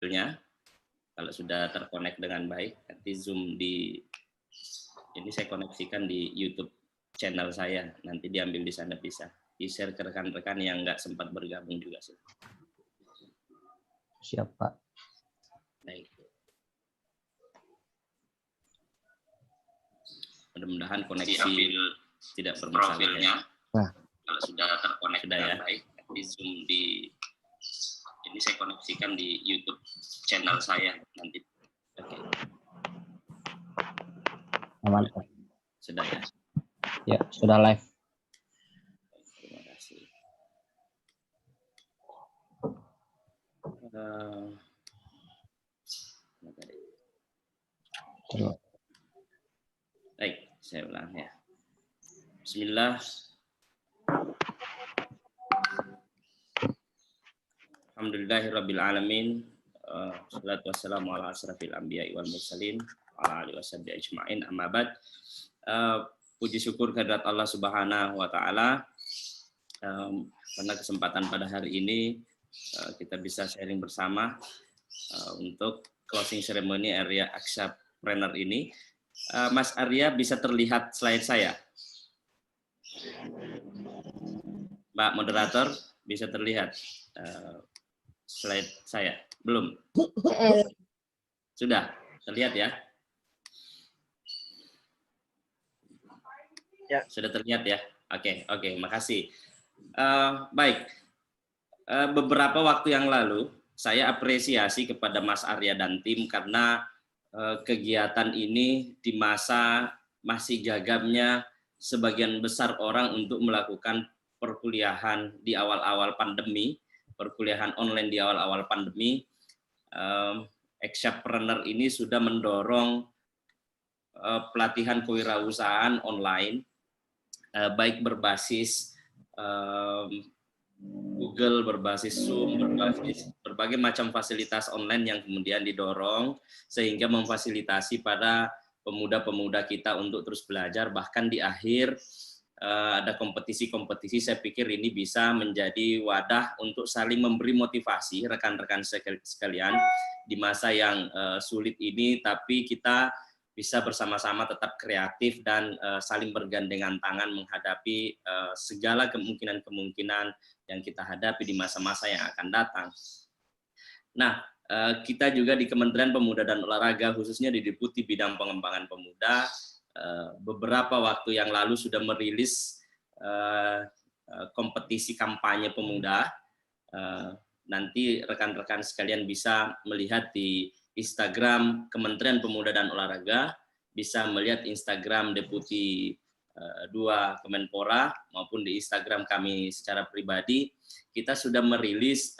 hasilnya kalau sudah terkonek dengan baik. Nanti Zoom ini saya koneksikan di YouTube channel saya, nanti diambil di sana bisa di-share ke rekan-rekan yang nggak sempat bergabung juga. Siap, Pak. Baik. Mudah-mudahan koneksi tidak bermasalah ya. Nah. Kalau sudah terkonek dengan baik, di Zoom ini saya koneksikan di YouTube channel saya nanti. Oke. Aman, Pak. Sudah ya? Ya, sudah live. Terima kasih. Baik, saya ulang ya. Bismillah. Alhamdulillahirabbil alamin. Wassalatu wassalamu ala asrafil anbiya'i wal mursalin wa ala alihi washabihi ajmain. Amma ba'd. Puji syukur kehadirat Allah Subhanahu wa taala. Pada kesempatan pada hari ini kita bisa sharing bersama untuk closing ceremony area Akshapreneur ini. Mas Arya bisa terlihat slide saya? Mbak moderator bisa terlihat slide saya? Belum? Sudah terlihat ya? Ya, sudah terlihat ya. Oke, makasih. Baik, beberapa waktu yang lalu saya apresiasi kepada Mas Arya dan tim karena kegiatan ini di masa masih gagamnya sebagian besar orang untuk melakukan perkuliahan di awal-awal pandemi, perkuliahan online di awal-awal pandemi. Akshapreneur ini sudah mendorong pelatihan kewirausahaan online, baik berbasis Google, berbasis Zoom, berbasis berbagai macam fasilitas online yang kemudian didorong sehingga memfasilitasi para pemuda-pemuda kita untuk terus belajar. Bahkan di akhir ada kompetisi-kompetisi, saya pikir ini bisa menjadi wadah untuk saling memberi motivasi rekan-rekan sekalian di masa yang sulit ini, tapi kita bisa bersama-sama tetap kreatif dan saling bergandengan tangan menghadapi segala kemungkinan-kemungkinan yang kita hadapi di masa-masa yang akan datang. Nah, kita juga di Kementerian Pemuda dan Olahraga, khususnya di Deputi Bidang Pengembangan Pemuda, beberapa waktu yang lalu sudah merilis kompetisi kampanye pemuda. Nanti rekan-rekan sekalian bisa melihat di Instagram Kementerian Pemuda dan Olahraga, bisa melihat Instagram Deputi 2 Kemenpora maupun di Instagram kami secara pribadi. Kita sudah merilis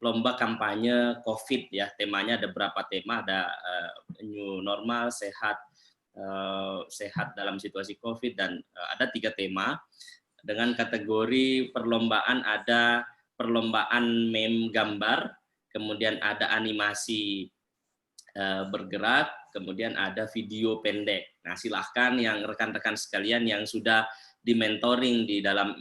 lomba kampanye COVID ya. Temanya ada berapa tema, ada new normal, sehat dalam situasi COVID, dan ada 3 tema. Dengan kategori perlombaan ada perlombaan meme gambar, kemudian ada animasi bergerak, kemudian ada video pendek. Nah, silahkan yang rekan-rekan sekalian yang sudah di-mentoring di dalam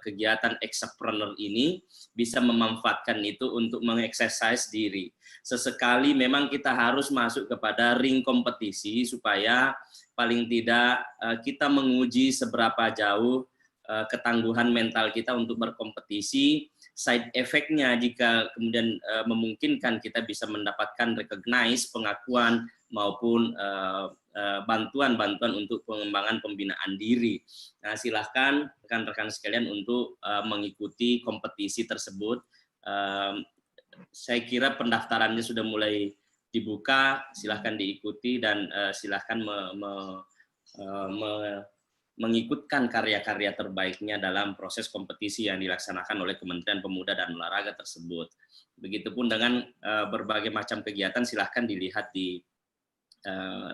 kegiatan Akshapreneur ini bisa memanfaatkan itu untuk mengeksersis diri. Sesekali memang kita harus masuk kepada ring kompetisi supaya paling tidak kita menguji seberapa jauh ketangguhan mental kita untuk berkompetisi. Side effect-nya jika kemudian memungkinkan kita bisa mendapatkan recognize, pengakuan maupun bantuan-bantuan untuk pengembangan pembinaan diri. Nah, silahkan rekan-rekan sekalian untuk mengikuti kompetisi tersebut. Saya kira pendaftarannya sudah mulai dibuka, silahkan diikuti dan silahkan mengikutkan karya-karya terbaiknya dalam proses kompetisi yang dilaksanakan oleh Kementerian Pemuda dan Olahraga tersebut. Begitupun dengan berbagai macam kegiatan, silahkan dilihat di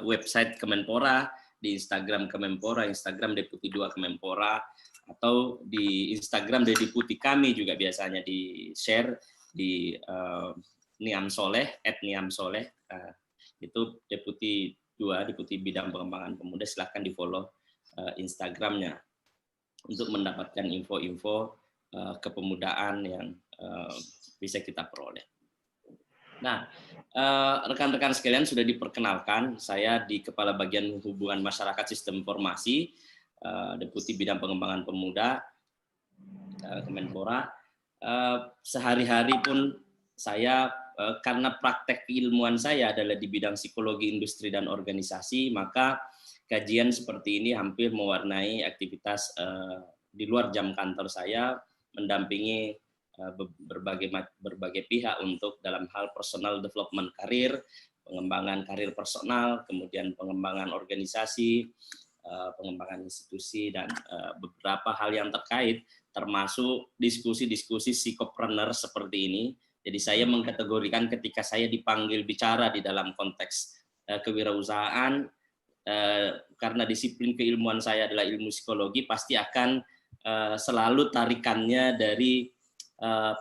website Kemenpora, di Instagram Kemenpora, Instagram Deputi 2 Kemenpora, atau di Instagram Deputi kami juga biasanya di-share di Niam Soleh, @niamsoleh, itu Deputi 2, Deputi Bidang Pengembangan Pemuda, silahkan di-follow Instagramnya untuk mendapatkan info-info kepemudaan yang bisa kita peroleh. Nah, rekan-rekan sekalian sudah diperkenalkan, saya di Kepala Bagian Hubungan Masyarakat Sistem Informasi, Deputi Bidang Pengembangan Pemuda, Kemenpora. Sehari-hari pun saya, karena praktek keilmuan saya adalah di bidang psikologi industri dan organisasi, maka kajian seperti ini hampir mewarnai aktivitas di luar jam kantor saya, mendampingi berbagai pihak untuk dalam hal personal development karir, pengembangan karir personal, kemudian pengembangan organisasi, pengembangan institusi, dan beberapa hal yang terkait, termasuk diskusi-diskusi psikopreneur seperti ini. Jadi saya mengkategorikan ketika saya dipanggil bicara di dalam konteks kewirausahaan, karena disiplin keilmuan saya adalah ilmu psikologi, pasti akan selalu tarikannya dari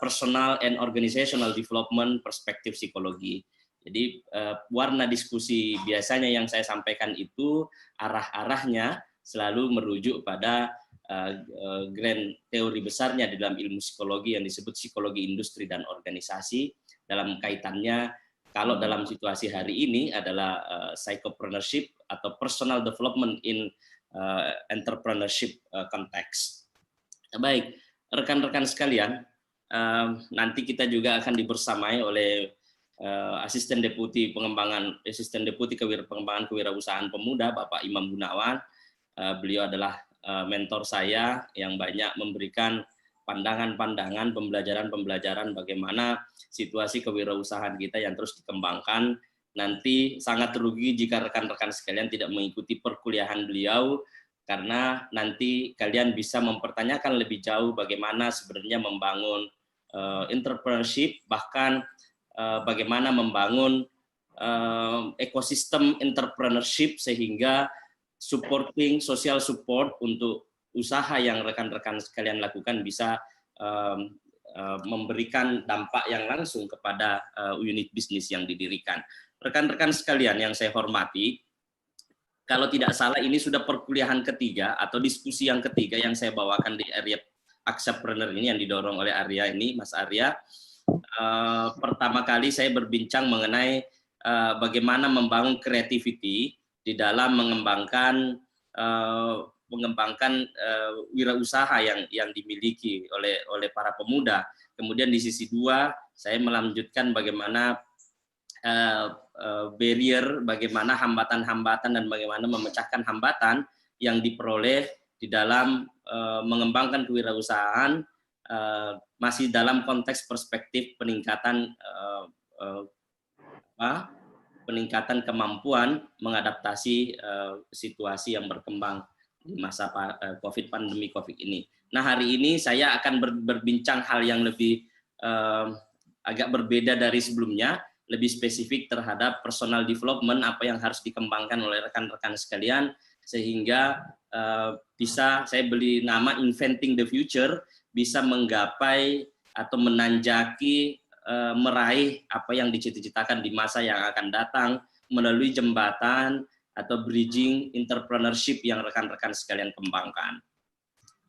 personal and organizational development perspektif psikologi. Jadi warna diskusi biasanya yang saya sampaikan itu arah-arahnya selalu merujuk pada grand teori besarnya di dalam ilmu psikologi yang disebut psikologi industri dan organisasi, dalam kaitannya kalau dalam situasi hari ini adalah psychopreneurship atau personal development in entrepreneurship context. Baik, rekan-rekan sekalian, nanti kita juga akan dibersamai oleh Asisten Deputi Pengembangan Kewirausahaan Pemuda, Bapak Imam Gunawan. Beliau adalah mentor saya yang banyak memberikan pandangan-pandangan, pembelajaran-pembelajaran bagaimana situasi kewirausahaan kita yang terus dikembangkan. Nanti sangat rugi jika rekan-rekan sekalian tidak mengikuti perkuliahan beliau, karena nanti kalian bisa mempertanyakan lebih jauh bagaimana sebenarnya membangun entrepreneurship, bahkan bagaimana membangun ekosistem entrepreneurship sehingga supporting, social support untuk usaha yang rekan-rekan sekalian lakukan bisa memberikan dampak yang langsung kepada unit bisnis yang didirikan. Rekan-rekan sekalian yang saya hormati, kalau tidak salah ini sudah perkuliahan ketiga atau diskusi yang ketiga yang saya bawakan di area Aksapreneur ini yang didorong oleh Arya ini, Mas Arya. Pertama kali saya berbincang mengenai bagaimana membangun creativity di dalam mengembangkan wirausaha yang dimiliki oleh para pemuda. Kemudian di sisi dua, saya melanjutkan bagaimana barrier, bagaimana hambatan-hambatan dan bagaimana memecahkan hambatan yang diperoleh di dalam mengembangkan kewirausahaan, masih dalam konteks perspektif peningkatan kemampuan mengadaptasi situasi yang berkembang di masa pandemi COVID ini. Nah, hari ini saya akan berbincang hal yang lebih agak berbeda dari sebelumnya, lebih spesifik terhadap personal development, apa yang harus dikembangkan oleh rekan-rekan sekalian, sehingga bisa saya beri nama Inventing the Future, bisa menggapai atau menanjaki, meraih apa yang dicita-citakan di masa yang akan datang melalui jembatan atau bridging entrepreneurship yang rekan-rekan sekalian kembangkan.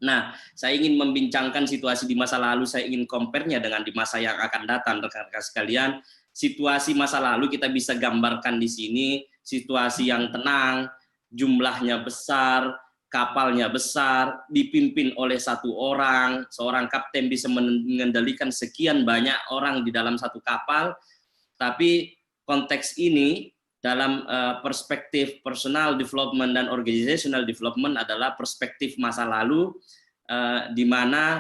Nah, saya ingin membincangkan situasi di masa lalu, saya ingin compare-nya dengan di masa yang akan datang, rekan-rekan sekalian. Situasi masa lalu kita bisa gambarkan di sini, situasi yang tenang, jumlahnya besar, kapalnya besar, dipimpin oleh satu orang, seorang kapten bisa mengendalikan sekian banyak orang di dalam satu kapal. Tapi konteks ini dalam perspektif personal development dan organizational development adalah perspektif masa lalu, di mana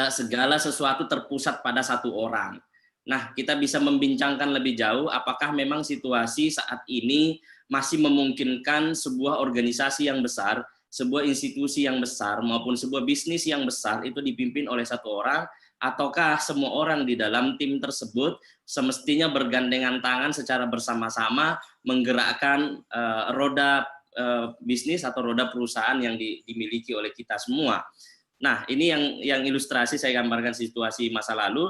segala sesuatu terpusat pada satu orang. Nah, kita bisa membincangkan lebih jauh apakah memang situasi saat ini masih memungkinkan sebuah organisasi yang besar, sebuah institusi yang besar, maupun sebuah bisnis yang besar itu dipimpin oleh satu orang, ataukah semua orang di dalam tim tersebut semestinya bergandengan tangan secara bersama-sama menggerakkan roda bisnis atau roda perusahaan yang dimiliki oleh kita semua. Nah, ini yang ilustrasi saya gambarkan situasi masa lalu.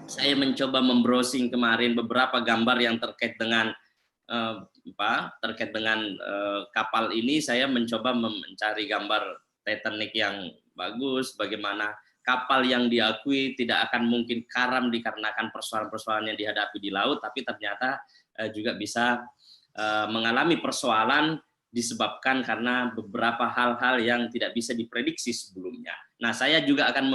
Saya mencoba membrowsing kemarin beberapa gambar yang terkait dengan kapal ini. Saya mencoba mencari gambar Titanic yang bagus, bagaimana kapal yang diakui tidak akan mungkin karam dikarenakan persoalan-persoalan yang dihadapi di laut, tapi ternyata juga bisa mengalami persoalan disebabkan karena beberapa hal-hal yang tidak bisa diprediksi sebelumnya. Nah, saya juga akan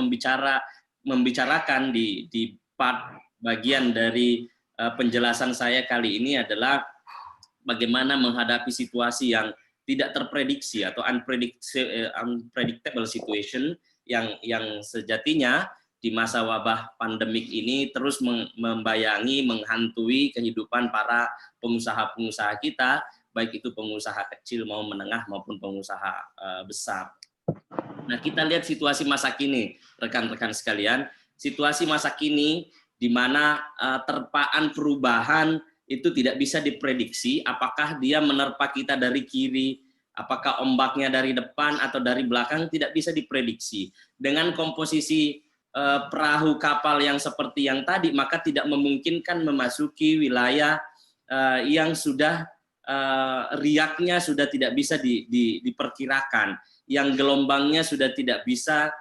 membicarakan di part bagian dari penjelasan saya kali ini adalah bagaimana menghadapi situasi yang tidak terprediksi atau unpredictable situation yang sejatinya di masa wabah pandemik ini terus membayangi, menghantui kehidupan para pengusaha-pengusaha kita, baik itu pengusaha kecil maupun menengah maupun pengusaha besar. Nah, kita lihat situasi masa kini, rekan-rekan sekalian. Situasi masa kini di mana terpaan perubahan itu tidak bisa diprediksi, apakah dia menerpa kita dari kiri, apakah ombaknya dari depan atau dari belakang, tidak bisa diprediksi. Dengan komposisi perahu kapal yang seperti yang tadi, maka tidak memungkinkan memasuki wilayah yang sudah riaknya sudah tidak bisa diperkirakan, yang gelombangnya sudah tidak bisa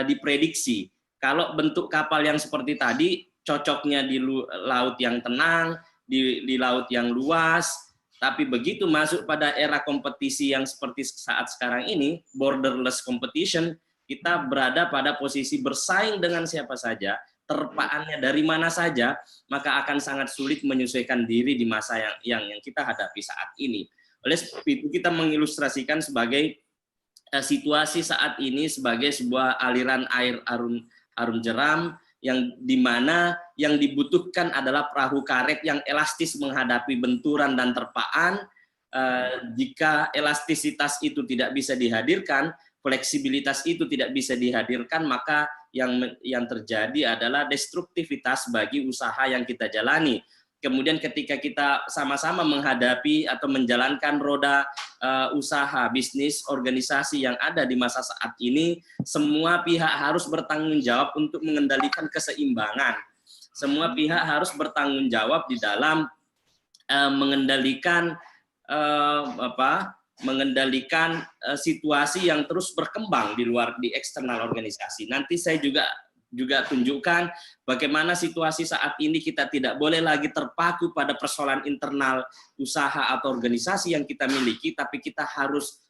diprediksi. Kalau bentuk kapal yang seperti tadi, cocoknya di laut yang tenang, di laut yang luas. Tapi begitu masuk pada era kompetisi yang seperti saat sekarang ini, borderless competition, kita berada pada posisi bersaing dengan siapa saja, terpaannya dari mana saja, maka akan sangat sulit menyesuaikan diri di masa yang kita hadapi saat ini. Oleh sebab itu kita mengilustrasikan sebagai situasi saat ini sebagai sebuah aliran air arun jeram, yang dimana yang dibutuhkan adalah perahu karet yang elastis menghadapi benturan dan terpaan. Jika elastisitas itu tidak bisa dihadirkan, fleksibilitas itu tidak bisa dihadirkan, maka yang terjadi adalah destruktivitas bagi usaha yang kita jalani. Kemudian ketika kita sama-sama menghadapi atau menjalankan roda usaha, bisnis, organisasi yang ada di masa saat ini, semua pihak harus bertanggung jawab untuk mengendalikan keseimbangan. Semua pihak harus bertanggung jawab di dalam mengendalikan situasi yang terus berkembang di eksternal organisasi. Nanti saya juga tunjukkan bagaimana situasi saat ini kita tidak boleh lagi terpaku pada persoalan internal usaha atau organisasi yang kita miliki, tapi kita harus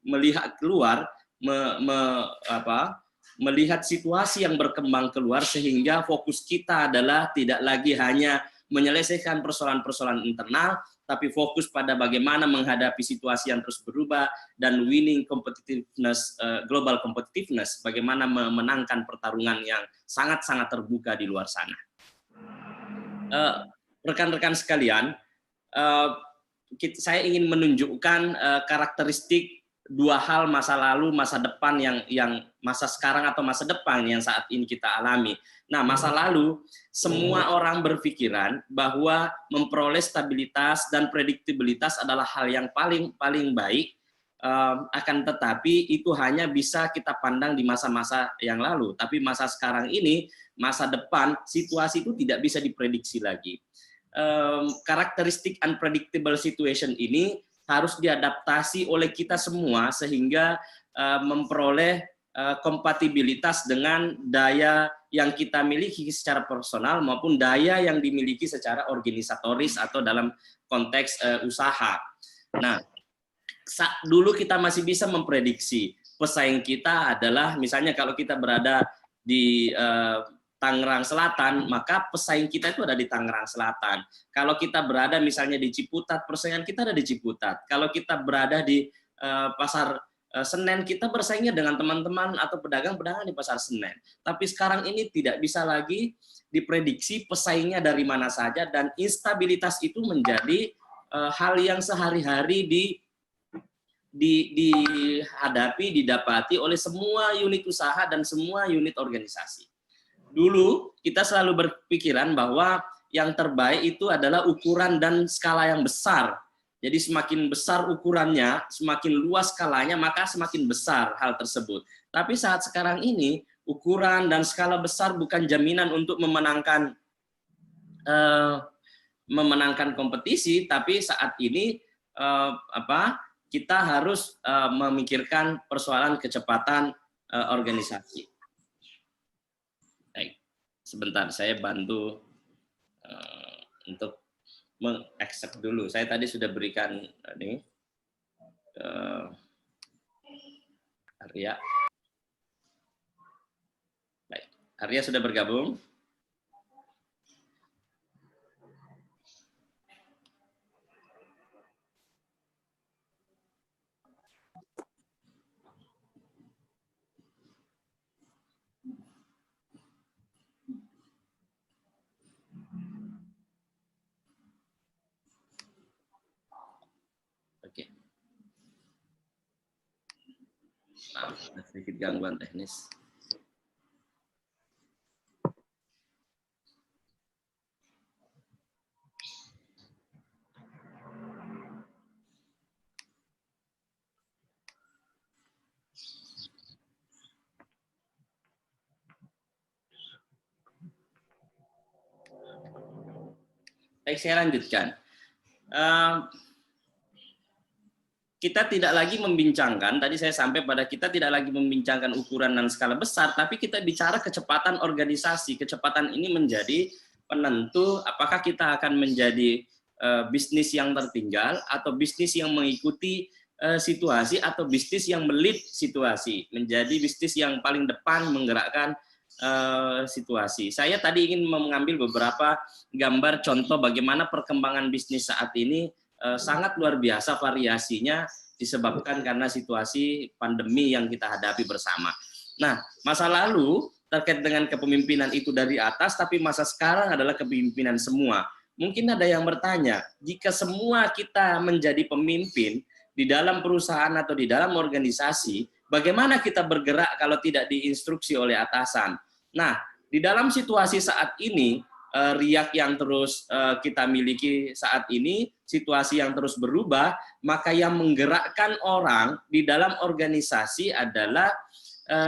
melihat keluar, melihat situasi yang berkembang keluar, sehingga fokus kita adalah tidak lagi hanya menyelesaikan persoalan-persoalan internal, tapi fokus pada bagaimana menghadapi situasi yang terus berubah dan winning competitiveness, global competitiveness, bagaimana memenangkan pertarungan yang sangat-sangat terbuka di luar sana. Rekan-rekan sekalian, saya ingin menunjukkan karakteristik dua hal masa lalu, masa depan yang masa sekarang atau masa depan yang saat ini kita alami. Nah, masa lalu semua orang berpikiran bahwa memperoleh stabilitas dan prediktibilitas adalah hal yang paling baik, akan tetapi itu hanya bisa kita pandang di masa-masa yang lalu. Tapi masa sekarang ini, masa depan, situasi itu tidak bisa diprediksi lagi. Karakteristik unpredictable situation ini harus diadaptasi oleh kita semua sehingga memperoleh kompatibilitas dengan daya yang kita miliki secara personal maupun daya yang dimiliki secara organisatoris atau dalam konteks usaha. Nah, dulu kita masih bisa memprediksi pesaing kita adalah, misalnya kalau kita berada di Tangerang Selatan, maka pesaing kita itu ada di Tangerang Selatan. Kalau kita berada misalnya di Ciputat, persaingan kita ada di Ciputat. Kalau kita berada di Pasar Senen, kita bersaingnya dengan teman-teman atau pedagang-pedagang di Pasar Senen. Tapi sekarang ini tidak bisa lagi diprediksi pesaingnya dari mana saja, dan instabilitas itu menjadi hal yang sehari-hari dihadapi, didapati oleh semua unit usaha dan semua unit organisasi. Dulu kita selalu berpikiran bahwa yang terbaik itu adalah ukuran dan skala yang besar. Jadi semakin besar ukurannya, semakin luas skalanya, maka semakin besar hal tersebut. Tapi saat sekarang ini, ukuran dan skala besar bukan jaminan untuk memenangkan kompetisi, tapi saat ini kita harus memikirkan persoalan kecepatan organisasi. sebentar saya bantu untuk mengaccept dulu. Saya tadi sudah berikan ini Arya. Baik, Arya sudah bergabung. Oke. Maaf, ada sedikit gangguan teknis. Baik, saya lanjutkan. Kita tidak lagi membincangkan, tadi saya sampai pada kita tidak lagi membincangkan ukuran dan skala besar, tapi kita bicara kecepatan organisasi. Kecepatan ini menjadi penentu apakah kita akan menjadi bisnis yang tertinggal atau bisnis yang mengikuti situasi atau bisnis yang melit situasi, menjadi bisnis yang paling depan menggerakkan situasi. Saya tadi ingin mengambil beberapa gambar contoh bagaimana perkembangan bisnis saat ini sangat luar biasa variasinya disebabkan karena situasi pandemi yang kita hadapi bersama. Nah, masa lalu terkait dengan kepemimpinan itu dari atas, tapi masa sekarang adalah kepemimpinan semua. Mungkin ada yang bertanya, jika semua kita menjadi pemimpin di dalam perusahaan atau di dalam organisasi, bagaimana kita bergerak kalau tidak diinstruksi oleh atasan? Nah, di dalam situasi saat ini, riak yang terus kita miliki saat ini, situasi yang terus berubah, maka yang menggerakkan orang di dalam organisasi adalah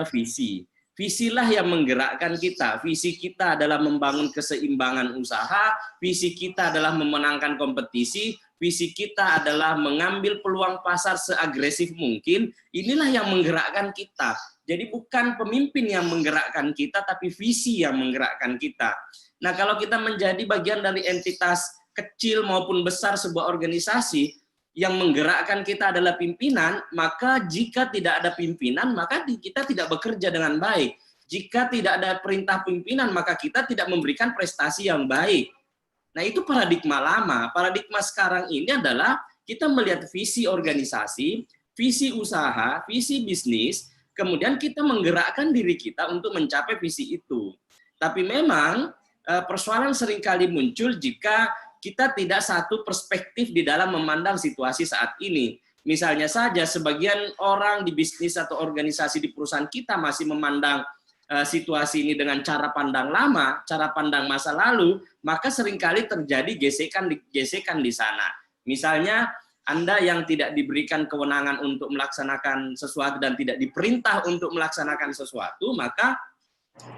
visi. Visilah yang menggerakkan kita. Visi kita adalah membangun keseimbangan usaha, visi kita adalah memenangkan kompetisi, visi kita adalah mengambil peluang pasar seagresif mungkin. Inilah yang menggerakkan kita. Jadi bukan pemimpin yang menggerakkan kita, tapi visi yang menggerakkan kita. Nah, kalau kita menjadi bagian dari entitas kecil maupun besar sebuah organisasi, yang menggerakkan kita adalah pimpinan, maka jika tidak ada pimpinan, maka kita tidak bekerja dengan baik. Jika tidak ada perintah pimpinan, maka kita tidak memberikan prestasi yang baik. Nah, itu paradigma lama. Paradigma sekarang ini adalah kita melihat visi organisasi, visi usaha, visi bisnis, kemudian kita menggerakkan diri kita untuk mencapai visi itu. Tapi memang persoalan seringkali muncul jika kita tidak satu perspektif di dalam memandang situasi saat ini. Misalnya saja sebagian orang di bisnis atau organisasi di perusahaan kita masih memandang situasi ini dengan cara pandang lama, cara pandang masa lalu, maka seringkali terjadi gesekan di sana. Misalnya Anda yang tidak diberikan kewenangan untuk melaksanakan sesuatu dan tidak diperintah untuk melaksanakan sesuatu, maka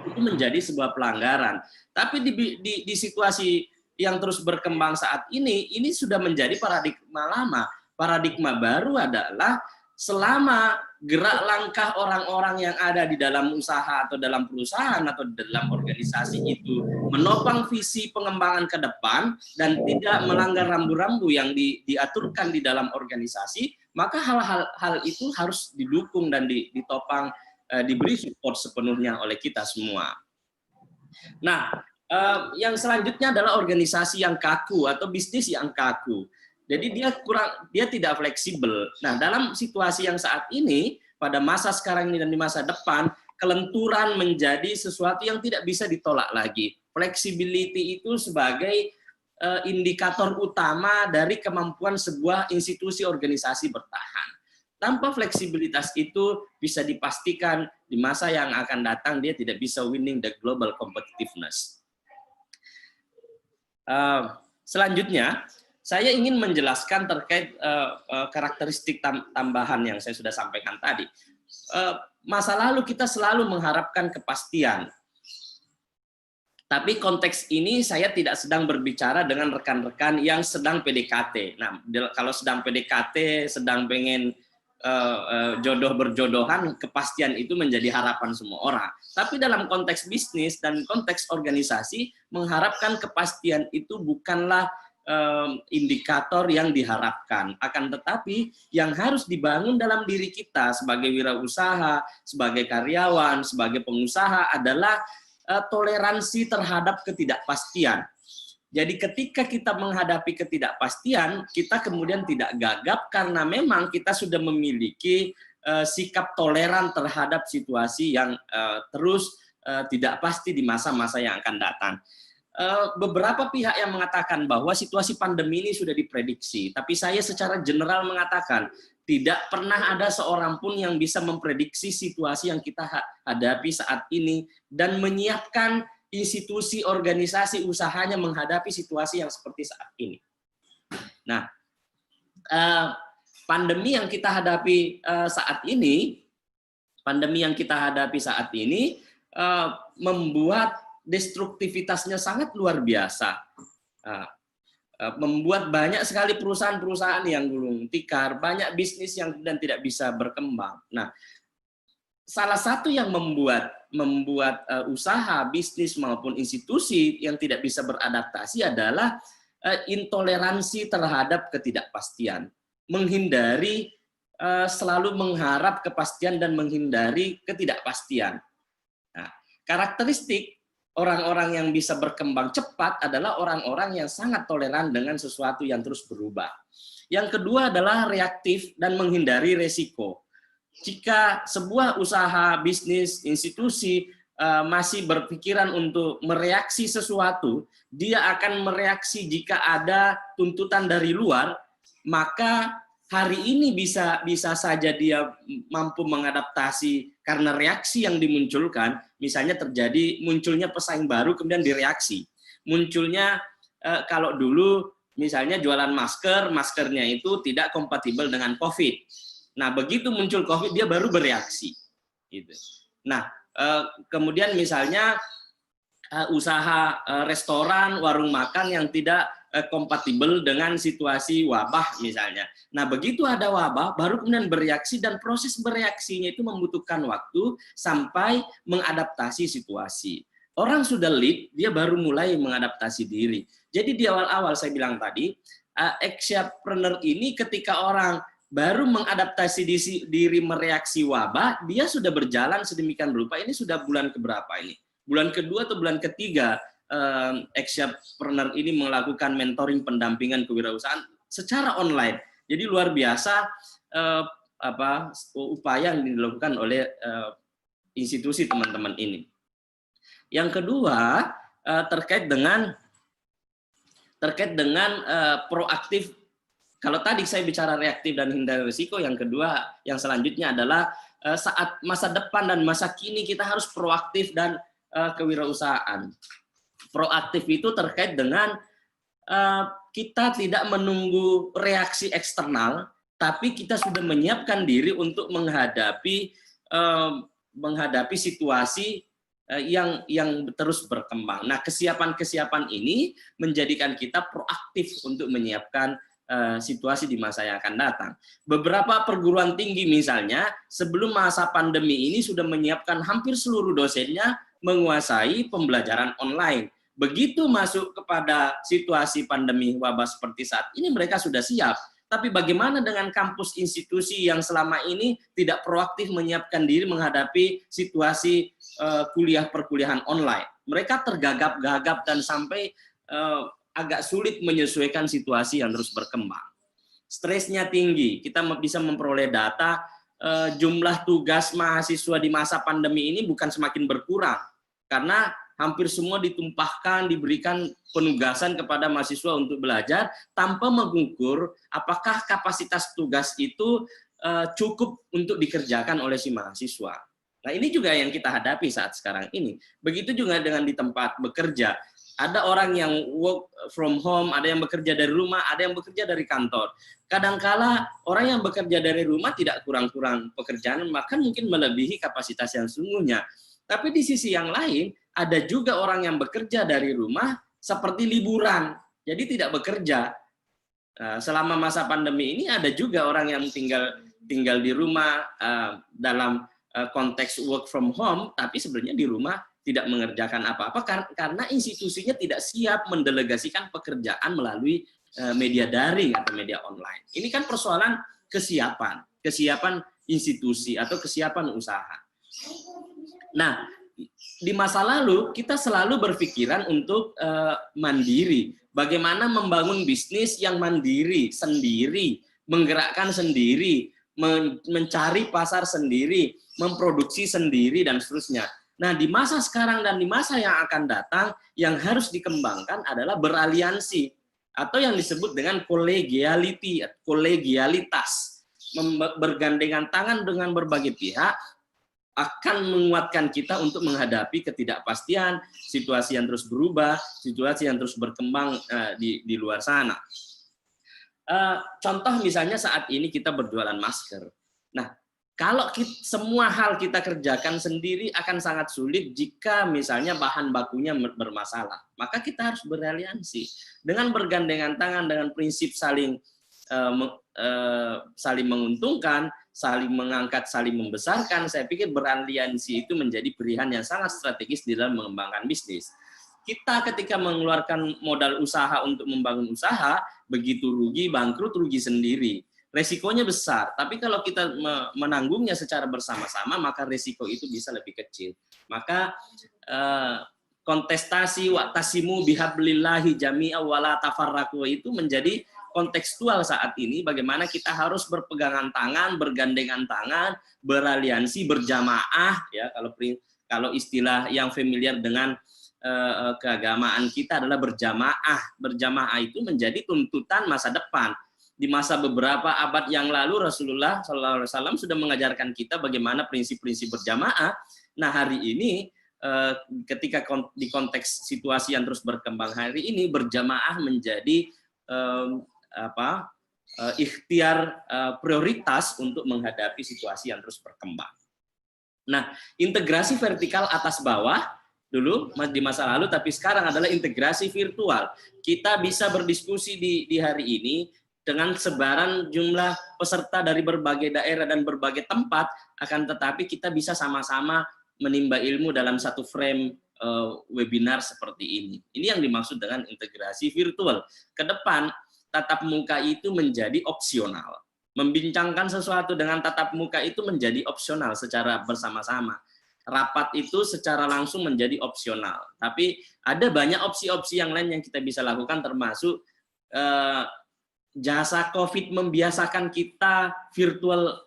itu menjadi sebuah pelanggaran. Tapi di situasi yang terus berkembang saat ini sudah menjadi paradigma lama. Paradigma baru adalah selama gerak langkah orang-orang yang ada di dalam usaha atau dalam perusahaan atau dalam organisasi itu menopang visi pengembangan ke depan dan tidak melanggar rambu-rambu yang diaturkan di dalam organisasi, maka hal-hal itu harus didukung dan ditopang, diberi support sepenuhnya oleh kita semua. Nah, yang selanjutnya adalah organisasi yang kaku atau bisnis yang kaku. Jadi dia tidak fleksibel. Nah, dalam situasi yang saat ini, pada masa sekarang ini dan di masa depan, kelenturan menjadi sesuatu yang tidak bisa ditolak lagi. Flexibility itu sebagai indikator utama dari kemampuan sebuah institusi organisasi bertahan. Tanpa fleksibilitas itu bisa dipastikan di masa yang akan datang dia tidak bisa winning the global competitiveness. Selanjutnya, saya ingin menjelaskan terkait karakteristik tambahan yang saya sudah sampaikan tadi. Masa lalu kita selalu mengharapkan kepastian. Tapi konteks ini saya tidak sedang berbicara dengan rekan-rekan yang sedang PDKT. Nah, kalau sedang PDKT, sedang pengen jodoh berjodohan, kepastian itu menjadi harapan semua orang. Tapi dalam konteks bisnis dan konteks organisasi, mengharapkan kepastian itu bukanlah indikator yang diharapkan. Akan tetapi yang harus dibangun dalam diri kita sebagai wirausaha, sebagai karyawan, sebagai pengusaha adalah toleransi terhadap ketidakpastian. Jadi ketika kita menghadapi ketidakpastian, kita kemudian tidak gagap karena memang kita sudah memiliki sikap toleran terhadap situasi yang terus tidak pasti di masa-masa yang akan datang. Beberapa pihak yang mengatakan bahwa situasi pandemi ini sudah diprediksi, tapi saya secara general mengatakan tidak pernah ada seorang pun yang bisa memprediksi situasi yang kita hadapi saat ini dan menyiapkan institusi, organisasi, usahanya menghadapi situasi yang seperti saat ini. Nah, pandemi yang kita hadapi saat ini, membuat destruktivitasnya sangat luar biasa. Membuat banyak sekali perusahaan-perusahaan yang gulung tikar, banyak bisnis yang kemudian tidak bisa berkembang. Nah, salah satu yang membuat usaha, bisnis maupun institusi yang tidak bisa beradaptasi adalah intoleransi terhadap ketidakpastian, menghindari selalu mengharap kepastian dan menghindari ketidakpastian. Nah, karakteristik orang-orang yang bisa berkembang cepat adalah orang-orang yang sangat toleran dengan sesuatu yang terus berubah. Yang kedua adalah reaktif dan menghindari resiko. Jika sebuah usaha, bisnis, institusi masih berpikiran untuk mereaksi sesuatu, dia akan mereaksi jika ada tuntutan dari luar, maka hari ini bisa saja dia mampu mengadaptasi karena reaksi yang dimunculkan, misalnya terjadi munculnya pesaing baru kemudian direaksi. Munculnya kalau dulu misalnya jualan masker, maskernya itu tidak kompatibel dengan COVID. Nah, begitu muncul COVID dia baru bereaksi. Gitu. Nah, kemudian misalnya usaha restoran, warung makan yang tidak kompatibel dengan situasi wabah misalnya. Nah, begitu ada wabah, baru kemudian bereaksi dan proses bereaksinya itu membutuhkan waktu sampai mengadaptasi situasi. Orang sudah lead, dia baru mulai mengadaptasi diri. Jadi di awal-awal saya bilang tadi, Exapreneur ini ketika orang baru mengadaptasi diri mereaksi wabah, dia sudah berjalan sedemikian rupa. Ini sudah bulan keberapa ini? Bulan kedua atau bulan ketiga Exapreneur ini melakukan mentoring pendampingan kewirausahaan secara online. Jadi luar biasa upaya yang dilakukan oleh institusi teman-teman ini. Yang kedua terkait dengan proaktif. Kalau tadi saya bicara reaktif dan hindari risiko, yang kedua, yang selanjutnya adalah saat masa depan dan masa kini kita harus proaktif dan kewirausahaan. Proaktif itu terkait dengan kita tidak menunggu reaksi eksternal, tapi kita sudah menyiapkan diri untuk menghadapi situasi yang terus berkembang. Nah, kesiapan ini menjadikan kita proaktif untuk menyiapkan situasi di masa yang akan datang. Beberapa perguruan tinggi misalnya sebelum masa pandemi ini sudah menyiapkan hampir seluruh dosennya menguasai pembelajaran online. Begitu masuk kepada situasi pandemi wabah seperti saat ini, mereka sudah siap. Tapi bagaimana dengan kampus institusi yang selama ini tidak proaktif menyiapkan diri menghadapi situasi kuliah perkuliahan online? Mereka tergagap-gagap dan sampai agak sulit menyesuaikan situasi yang terus berkembang. Stresnya tinggi, kita bisa memperoleh data jumlah tugas mahasiswa di masa pandemi ini bukan semakin berkurang, karena hampir semua ditumpahkan, diberikan penugasan kepada mahasiswa untuk belajar tanpa mengukur apakah kapasitas tugas itu cukup untuk dikerjakan oleh si mahasiswa. Nah, ini juga yang kita hadapi saat sekarang ini. Begitu juga dengan di tempat bekerja. Ada orang yang work from home, ada yang bekerja dari rumah, ada yang bekerja dari kantor. Kadangkala orang yang bekerja dari rumah tidak kurang-kurang pekerjaan, bahkan mungkin melebihi kapasitas yang sungguhnya. Tapi di sisi yang lain, ada juga orang yang bekerja dari rumah seperti liburan, jadi tidak bekerja. Selama masa pandemi ini ada juga orang yang tinggal tinggal di rumah dalam konteks work from home, tapi sebenarnya di rumah tidak mengerjakan apa-apa karena institusinya tidak siap mendelegasikan pekerjaan melalui media daring atau media online. Ini kan persoalan kesiapan institusi atau kesiapan usaha. Nah, di masa lalu kita selalu berpikiran untuk mandiri. Bagaimana membangun bisnis yang mandiri, sendiri, menggerakkan sendiri, mencari pasar sendiri, memproduksi sendiri, dan seterusnya. Nah, di masa sekarang dan di masa yang akan datang, yang harus dikembangkan adalah beraliansi, atau yang disebut dengan kolegialitas. Bergandengan tangan dengan berbagai pihak, akan menguatkan kita untuk menghadapi ketidakpastian, situasi yang terus berubah, situasi yang terus berkembang di luar sana. Contoh misalnya saat ini kita berjualan masker. Nah, kalau semua hal kita kerjakan sendiri akan sangat sulit jika misalnya bahan bakunya bermasalah. Maka kita harus beraliansi dengan bergandengan tangan dengan prinsip saling menguntungkan, saling mengangkat, saling membesarkan. Saya pikir beraliansi itu menjadi pilihan yang sangat strategis di dalam mengembangkan bisnis. Kita ketika mengeluarkan modal usaha untuk membangun usaha, begitu rugi, bangkrut, rugi sendiri. Resikonya besar, tapi kalau kita menanggungnya secara bersama-sama, maka resiko itu bisa lebih kecil. Maka kontestasi wa'tasimu bihablillahi jami'a wala tafarraqu itu menjadi kontekstual saat ini, bagaimana kita harus berpegangan tangan, bergandengan tangan, beraliansi, berjamaah, ya kalau istilah yang familiar dengan keagamaan kita adalah berjamaah. Berjamaah itu menjadi tuntutan masa depan. Di masa beberapa abad yang lalu Rasulullah SAW sudah mengajarkan kita bagaimana prinsip-prinsip berjamaah. Nah, hari ini ketika di konteks situasi yang terus berkembang hari ini, berjamaah menjadi ikhtiar prioritas untuk menghadapi situasi yang terus berkembang. Nah, integrasi vertikal atas bawah dulu di masa lalu, tapi sekarang adalah integrasi virtual. Kita bisa berdiskusi di hari ini dengan sebaran jumlah peserta dari berbagai daerah dan berbagai tempat, akan tetapi kita bisa sama-sama menimba ilmu dalam satu frame webinar seperti ini. Ini yang dimaksud dengan integrasi virtual. Ke depan, tatap muka itu menjadi opsional. Membincangkan sesuatu dengan tatap muka itu menjadi opsional secara bersama-sama. Rapat itu secara langsung menjadi opsional. Tapi ada banyak opsi-opsi yang lain yang kita bisa lakukan, termasuk jasa COVID membiasakan kita virtual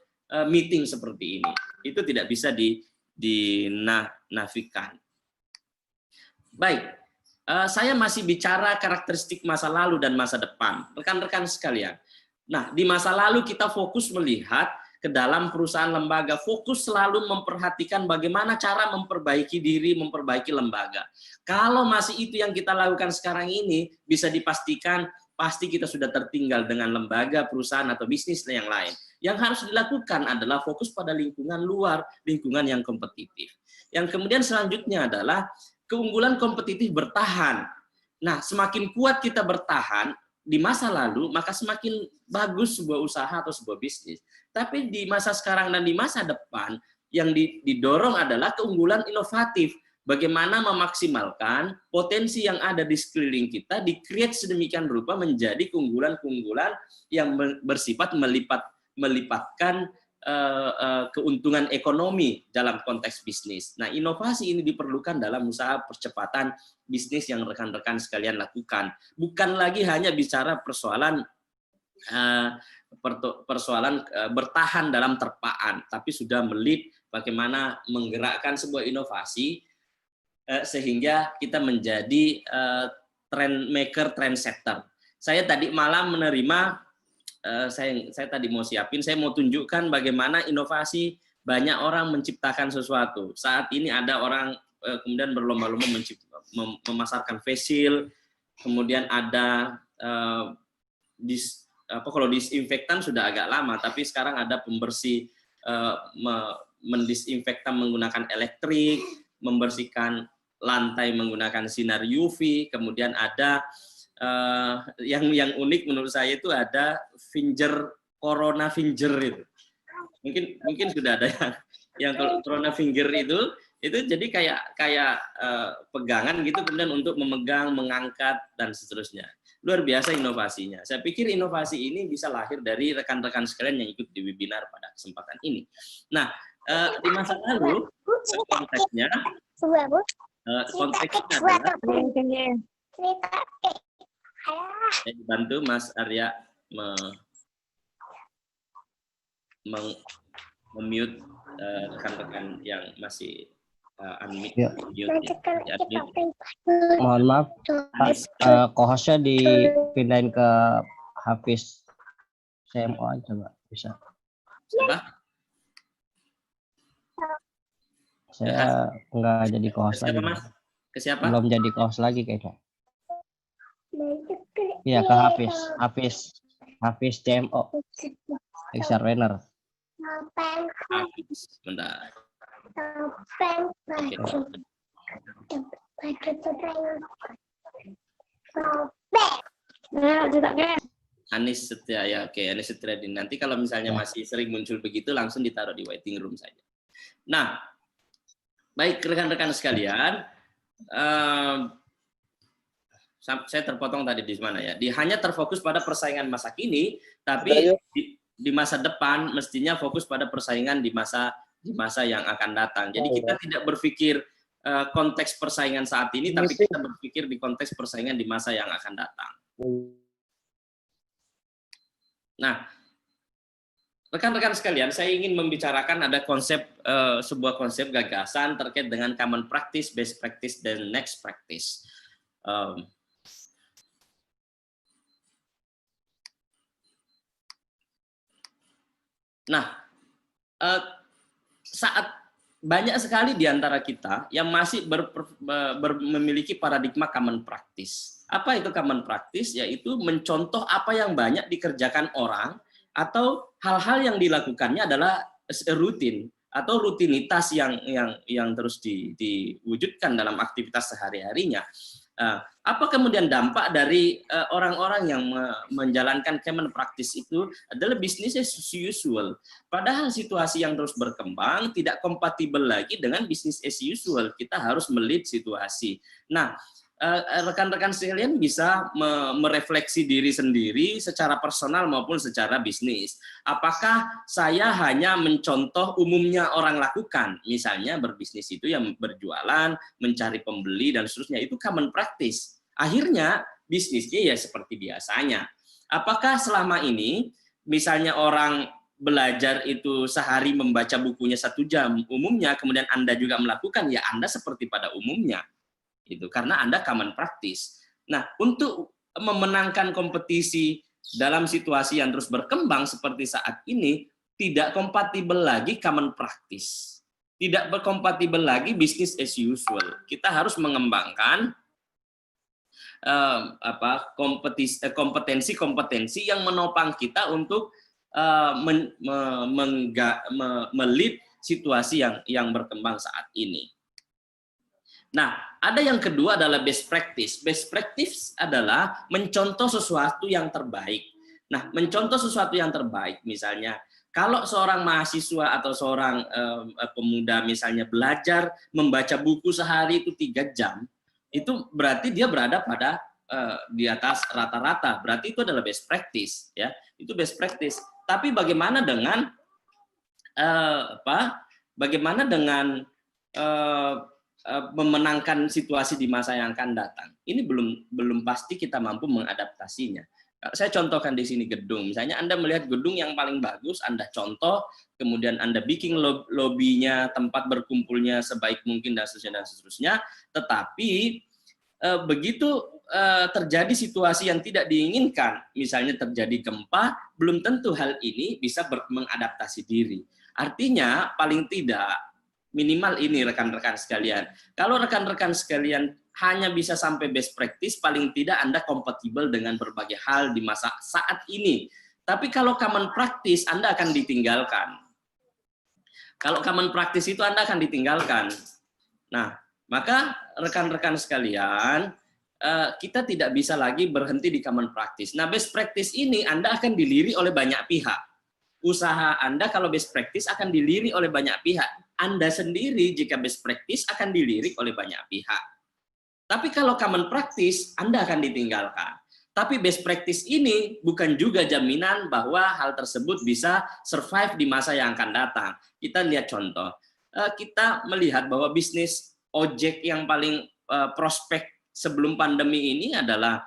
meeting seperti ini. Itu tidak bisa dinafikan. Baik, saya masih bicara karakteristik masa lalu dan masa depan. Rekan-rekan sekalian, nah di masa lalu kita fokus melihat ke dalam perusahaan lembaga, fokus selalu memperhatikan bagaimana cara memperbaiki diri, memperbaiki lembaga. Kalau masih itu yang kita lakukan sekarang ini, bisa dipastikan pasti kita sudah tertinggal dengan lembaga, perusahaan, atau bisnis yang lain. Yang harus dilakukan adalah fokus pada lingkungan luar, lingkungan yang kompetitif. Yang kemudian selanjutnya adalah keunggulan kompetitif bertahan. Nah, semakin kuat kita bertahan di masa lalu, maka semakin bagus sebuah usaha atau sebuah bisnis. Tapi di masa sekarang dan di masa depan, yang didorong adalah keunggulan inovatif. Bagaimana memaksimalkan potensi yang ada di sekeliling kita, di-create sedemikian rupa menjadi keunggulan-keunggulan yang bersifat melipatkan keuntungan ekonomi dalam konteks bisnis. Nah, inovasi ini diperlukan dalam usaha percepatan bisnis yang rekan-rekan sekalian lakukan. Bukan lagi hanya bicara persoalan bertahan dalam terpaan, tapi sudah melit bagaimana menggerakkan sebuah inovasi sehingga kita menjadi trend maker, trendsetter. Saya tadi malam menerima, saya tadi mau siapin, saya mau tunjukkan bagaimana inovasi banyak orang menciptakan sesuatu. Saat ini ada orang kemudian berlomba-lomba memasarkan face shield, kemudian ada kalau disinfektan sudah agak lama, tapi sekarang ada pembersih mendisinfektan menggunakan elektrik, membersihkan lantai menggunakan sinar UV, kemudian ada yang unik menurut saya itu ada Finger, Corona Finger itu. mungkin sudah ada yang corona finger itu jadi kayak pegangan gitu, kemudian untuk memegang, mengangkat dan seterusnya. Luar biasa inovasinya. Saya pikir inovasi ini bisa lahir dari rekan-rekan sekalian yang ikut di webinar pada kesempatan ini. Nah, di masa lalu konteksnya adalah saya dibantu Mas Arya memute rekan-rekan yang masih unmute. Ya. Unmute. Mohon maaf, Pak, co-hostnya dipindahin ke Hafiz CMO aja, Pak. Bisa. Siapa? Saya nggak jadi co-host lagi. Siapa, Mas? Ke siapa? Belum jadi co-host lagi kayaknya. Iya, ke Hafiz CMO. XR Trainer. Hafiz. Bentar. Oke. Anis Setiaya, oke, Anis Setiadi. Nanti kalau misalnya masih sering muncul begitu, langsung ditaruh di waiting room saja. Nah, baik rekan-rekan sekalian, saya terpotong tadi di mana ya? Hanya terfokus pada persaingan masa kini, tapi di masa depan mestinya fokus pada persaingan di masa yang akan datang. Jadi kita tidak berpikir konteks persaingan saat ini, tapi kita berpikir di konteks persaingan di masa yang akan datang. Nah, rekan-rekan sekalian, saya ingin membicarakan ada sebuah konsep gagasan terkait dengan common practice, best practice, dan next practice. Nah, saat banyak sekali di antara kita yang masih memiliki paradigma common practice. Apa itu common practice? Yaitu mencontoh apa yang banyak dikerjakan orang atau hal-hal yang dilakukannya adalah rutin atau rutinitas yang terus diwujudkan dalam aktivitas sehari-harinya. Apa kemudian dampak dari orang-orang yang menjalankan common practice itu adalah business as usual. Padahal situasi yang terus berkembang tidak kompatibel lagi dengan business as usual. Kita harus melihat situasi. Nah, rekan-rekan sekalian bisa merefleksi diri sendiri secara personal maupun secara bisnis. Apakah saya hanya mencontoh umumnya orang lakukan, misalnya berbisnis itu yang berjualan, mencari pembeli dan seterusnya, itu common practice. Akhirnya bisnisnya ya seperti biasanya. Apakah selama ini misalnya orang belajar itu sehari membaca bukunya 1 jam umumnya, kemudian Anda juga melakukan, ya Anda seperti pada umumnya. Itu karena Anda common practice. Nah, untuk memenangkan kompetisi dalam situasi yang terus berkembang seperti saat ini, tidak kompatibel lagi common practice. Tidak berkompatibel lagi business as usual. Kita harus mengembangkan kompetensi-kompetensi yang menopang kita untuk melihat situasi yang berkembang saat ini. Nah, ada yang kedua adalah best practice. Best practice adalah mencontoh sesuatu yang terbaik. Nah, mencontoh sesuatu yang terbaik, misalnya, kalau seorang mahasiswa atau seorang pemuda misalnya belajar membaca buku sehari itu 3 jam, itu berarti dia berada pada di atas rata-rata. Berarti itu adalah best practice, ya. Itu best practice. Tapi bagaimana dengan bagaimana dengan memenangkan situasi di masa yang akan datang? Ini belum pasti kita mampu mengadaptasinya. Saya contohkan di sini gedung. Misalnya Anda melihat gedung yang paling bagus, Anda contoh, kemudian Anda bikin lobbynya, tempat berkumpulnya sebaik mungkin dan seterusnya. Tetapi begitu terjadi situasi yang tidak diinginkan, misalnya terjadi gempa, belum tentu hal ini bisa mengadaptasi diri. Artinya paling tidak minimal ini rekan-rekan sekalian. Kalau rekan-rekan sekalian hanya bisa sampai best practice, paling tidak Anda kompatibel dengan berbagai hal di masa saat ini. Tapi kalau common practice, Anda akan ditinggalkan. Kalau common practice itu Anda akan ditinggalkan. Nah, maka rekan-rekan sekalian, kita tidak bisa lagi berhenti di common practice. Nah, best practice ini Anda akan dilirik oleh banyak pihak. usaha Anda kalau best practice akan dilirik oleh banyak pihak. Anda sendiri jika best practice akan dilirik oleh banyak pihak. Tapi kalau common practice, Anda akan ditinggalkan. Tapi best practice ini bukan juga jaminan bahwa hal tersebut bisa survive di masa yang akan datang. Kita lihat contoh. Kita melihat bahwa bisnis ojek yang paling prospek sebelum pandemi ini adalah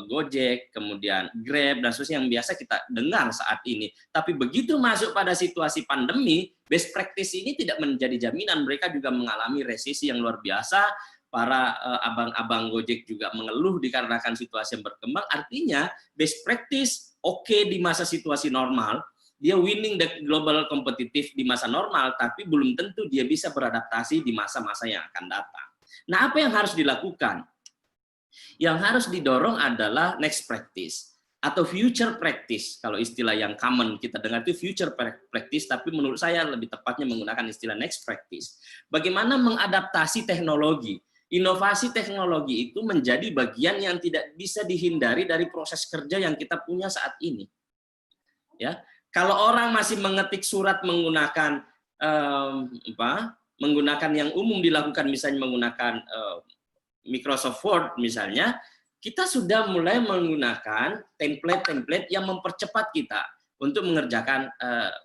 Gojek, kemudian Grab, dan seterusnya yang biasa kita dengar saat ini. Tapi begitu masuk pada situasi pandemi, best practice ini tidak menjadi jaminan. Mereka juga mengalami resesi yang luar biasa. Para abang-abang Gojek juga mengeluh dikarenakan situasi yang berkembang. Artinya best practice oke di masa situasi normal, dia winning the global competitive di masa normal, tapi belum tentu dia bisa beradaptasi di masa-masa yang akan datang. Nah, apa yang harus dilakukan? Yang harus didorong adalah next practice atau future practice. Kalau istilah yang common kita dengar itu future practice, tapi menurut saya lebih tepatnya menggunakan istilah next practice. Bagaimana mengadaptasi teknologi? Inovasi teknologi itu menjadi bagian yang tidak bisa dihindari dari proses kerja yang kita punya saat ini. Ya, kalau orang masih mengetik surat menggunakan menggunakan yang umum dilakukan, misalnya menggunakan Microsoft Word misalnya, kita sudah mulai menggunakan template-template yang mempercepat kita untuk mengerjakan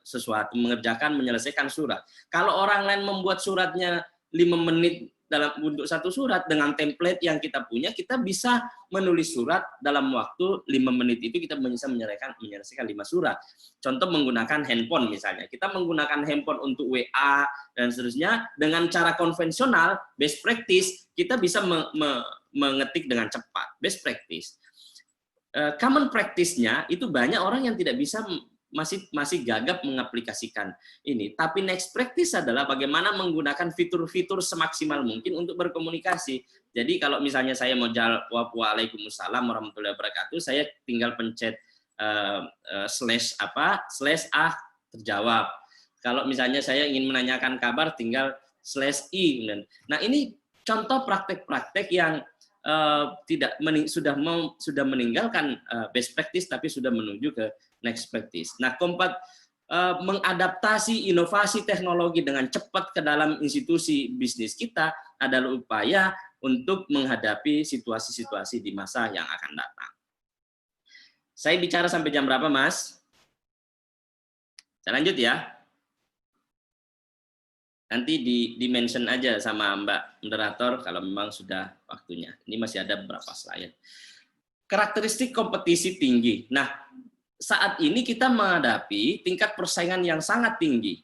sesuatu, menyelesaikan surat. Kalau orang lain membuat suratnya 5 menit dalam untuk satu surat, dengan template yang kita punya, kita bisa menulis surat dalam waktu 5 menit itu kita bisa menyelesaikan 5 surat. Contoh menggunakan handphone misalnya. Kita menggunakan handphone untuk WA dan seterusnya dengan cara konvensional, best practice, kita bisa mengetik dengan cepat, best practice. Common practice-nya itu banyak orang yang tidak bisa, masih gagap mengaplikasikan ini. Tapi next practice adalah bagaimana menggunakan fitur-fitur semaksimal mungkin untuk berkomunikasi. Jadi kalau misalnya saya mau jawab waalaikumsalam warahmatullahi wabarakatuh, saya tinggal pencet slash terjawab. Kalau misalnya saya ingin menanyakan kabar, tinggal /i. Nah, ini contoh praktek-praktek yang sudah meninggalkan best practice tapi sudah menuju ke next practice. Nah, mengadaptasi inovasi teknologi dengan cepat ke dalam institusi bisnis kita adalah upaya untuk menghadapi situasi-situasi di masa yang akan datang. Saya bicara sampai jam berapa, Mas? Saya lanjut ya. Nanti di-mention aja sama Mbak moderator kalau memang sudah waktunya. Ini masih ada beberapa slide. Karakteristik kompetisi tinggi. Nah, saat ini kita menghadapi tingkat persaingan yang sangat tinggi.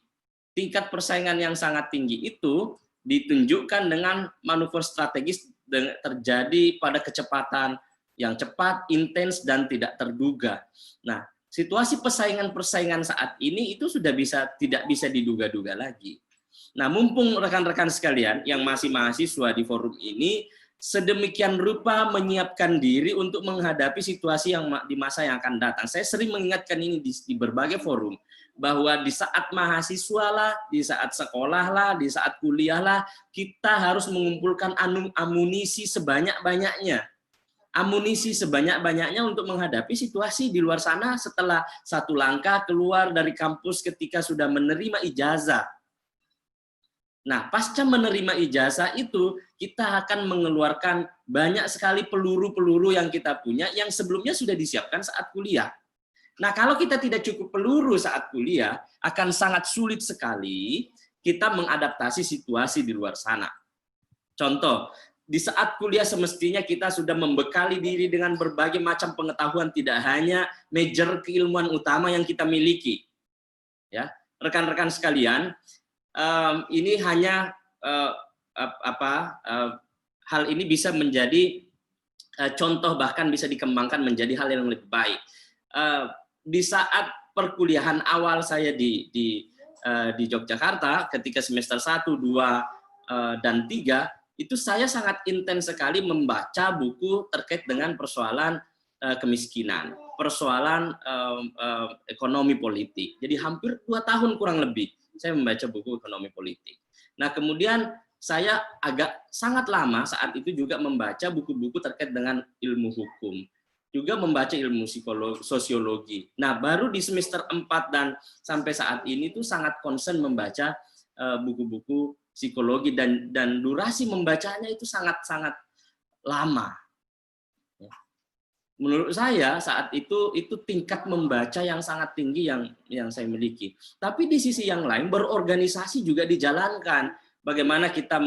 Tingkat persaingan yang sangat tinggi itu ditunjukkan dengan manuver strategis terjadi pada kecepatan yang cepat, intens, dan tidak terduga. Nah, situasi persaingan saat ini itu sudah tidak bisa diduga-duga lagi. Nah, mumpung rekan-rekan sekalian yang masih mahasiswa di forum ini sedemikian rupa menyiapkan diri untuk menghadapi situasi yang di masa yang akan datang. Saya sering mengingatkan ini di berbagai forum, bahwa di saat mahasiswa lah, di saat sekolah lah, di saat kuliah lah, kita harus mengumpulkan amunisi sebanyak-banyaknya. Amunisi sebanyak-banyaknya untuk menghadapi situasi di luar sana setelah satu langkah keluar dari kampus ketika sudah menerima ijazah. Nah, pasca menerima ijazah itu, kita akan mengeluarkan banyak sekali peluru-peluru yang kita punya, yang sebelumnya sudah disiapkan saat kuliah. Nah, kalau kita tidak cukup peluru saat kuliah, akan sangat sulit sekali kita mengadaptasi situasi di luar sana. Contoh, di saat kuliah semestinya kita sudah membekali diri dengan berbagai macam pengetahuan, tidak hanya major keilmuan utama yang kita miliki. Ya, rekan-rekan sekalian, ini hanya hal ini bisa menjadi contoh, bahkan bisa dikembangkan menjadi hal yang lebih baik. Di saat perkuliahan awal saya di Yogyakarta, ketika semester 1, 2, dan 3, itu saya sangat intens sekali membaca buku terkait dengan persoalan kemiskinan, persoalan ekonomi politik. Jadi hampir 2 tahun kurang lebih saya membaca buku ekonomi politik. Nah, kemudian saya sangat lama saat itu juga membaca buku-buku terkait dengan ilmu hukum. juga membaca ilmu sosiologi. Nah, baru di semester 4 dan sampai saat ini tuh sangat concern membaca buku-buku psikologi, dan durasi membacanya itu sangat-sangat lama. Menurut saya saat itu tingkat membaca yang sangat tinggi yang saya miliki. Tapi di sisi yang lain berorganisasi juga dijalankan. Bagaimana kita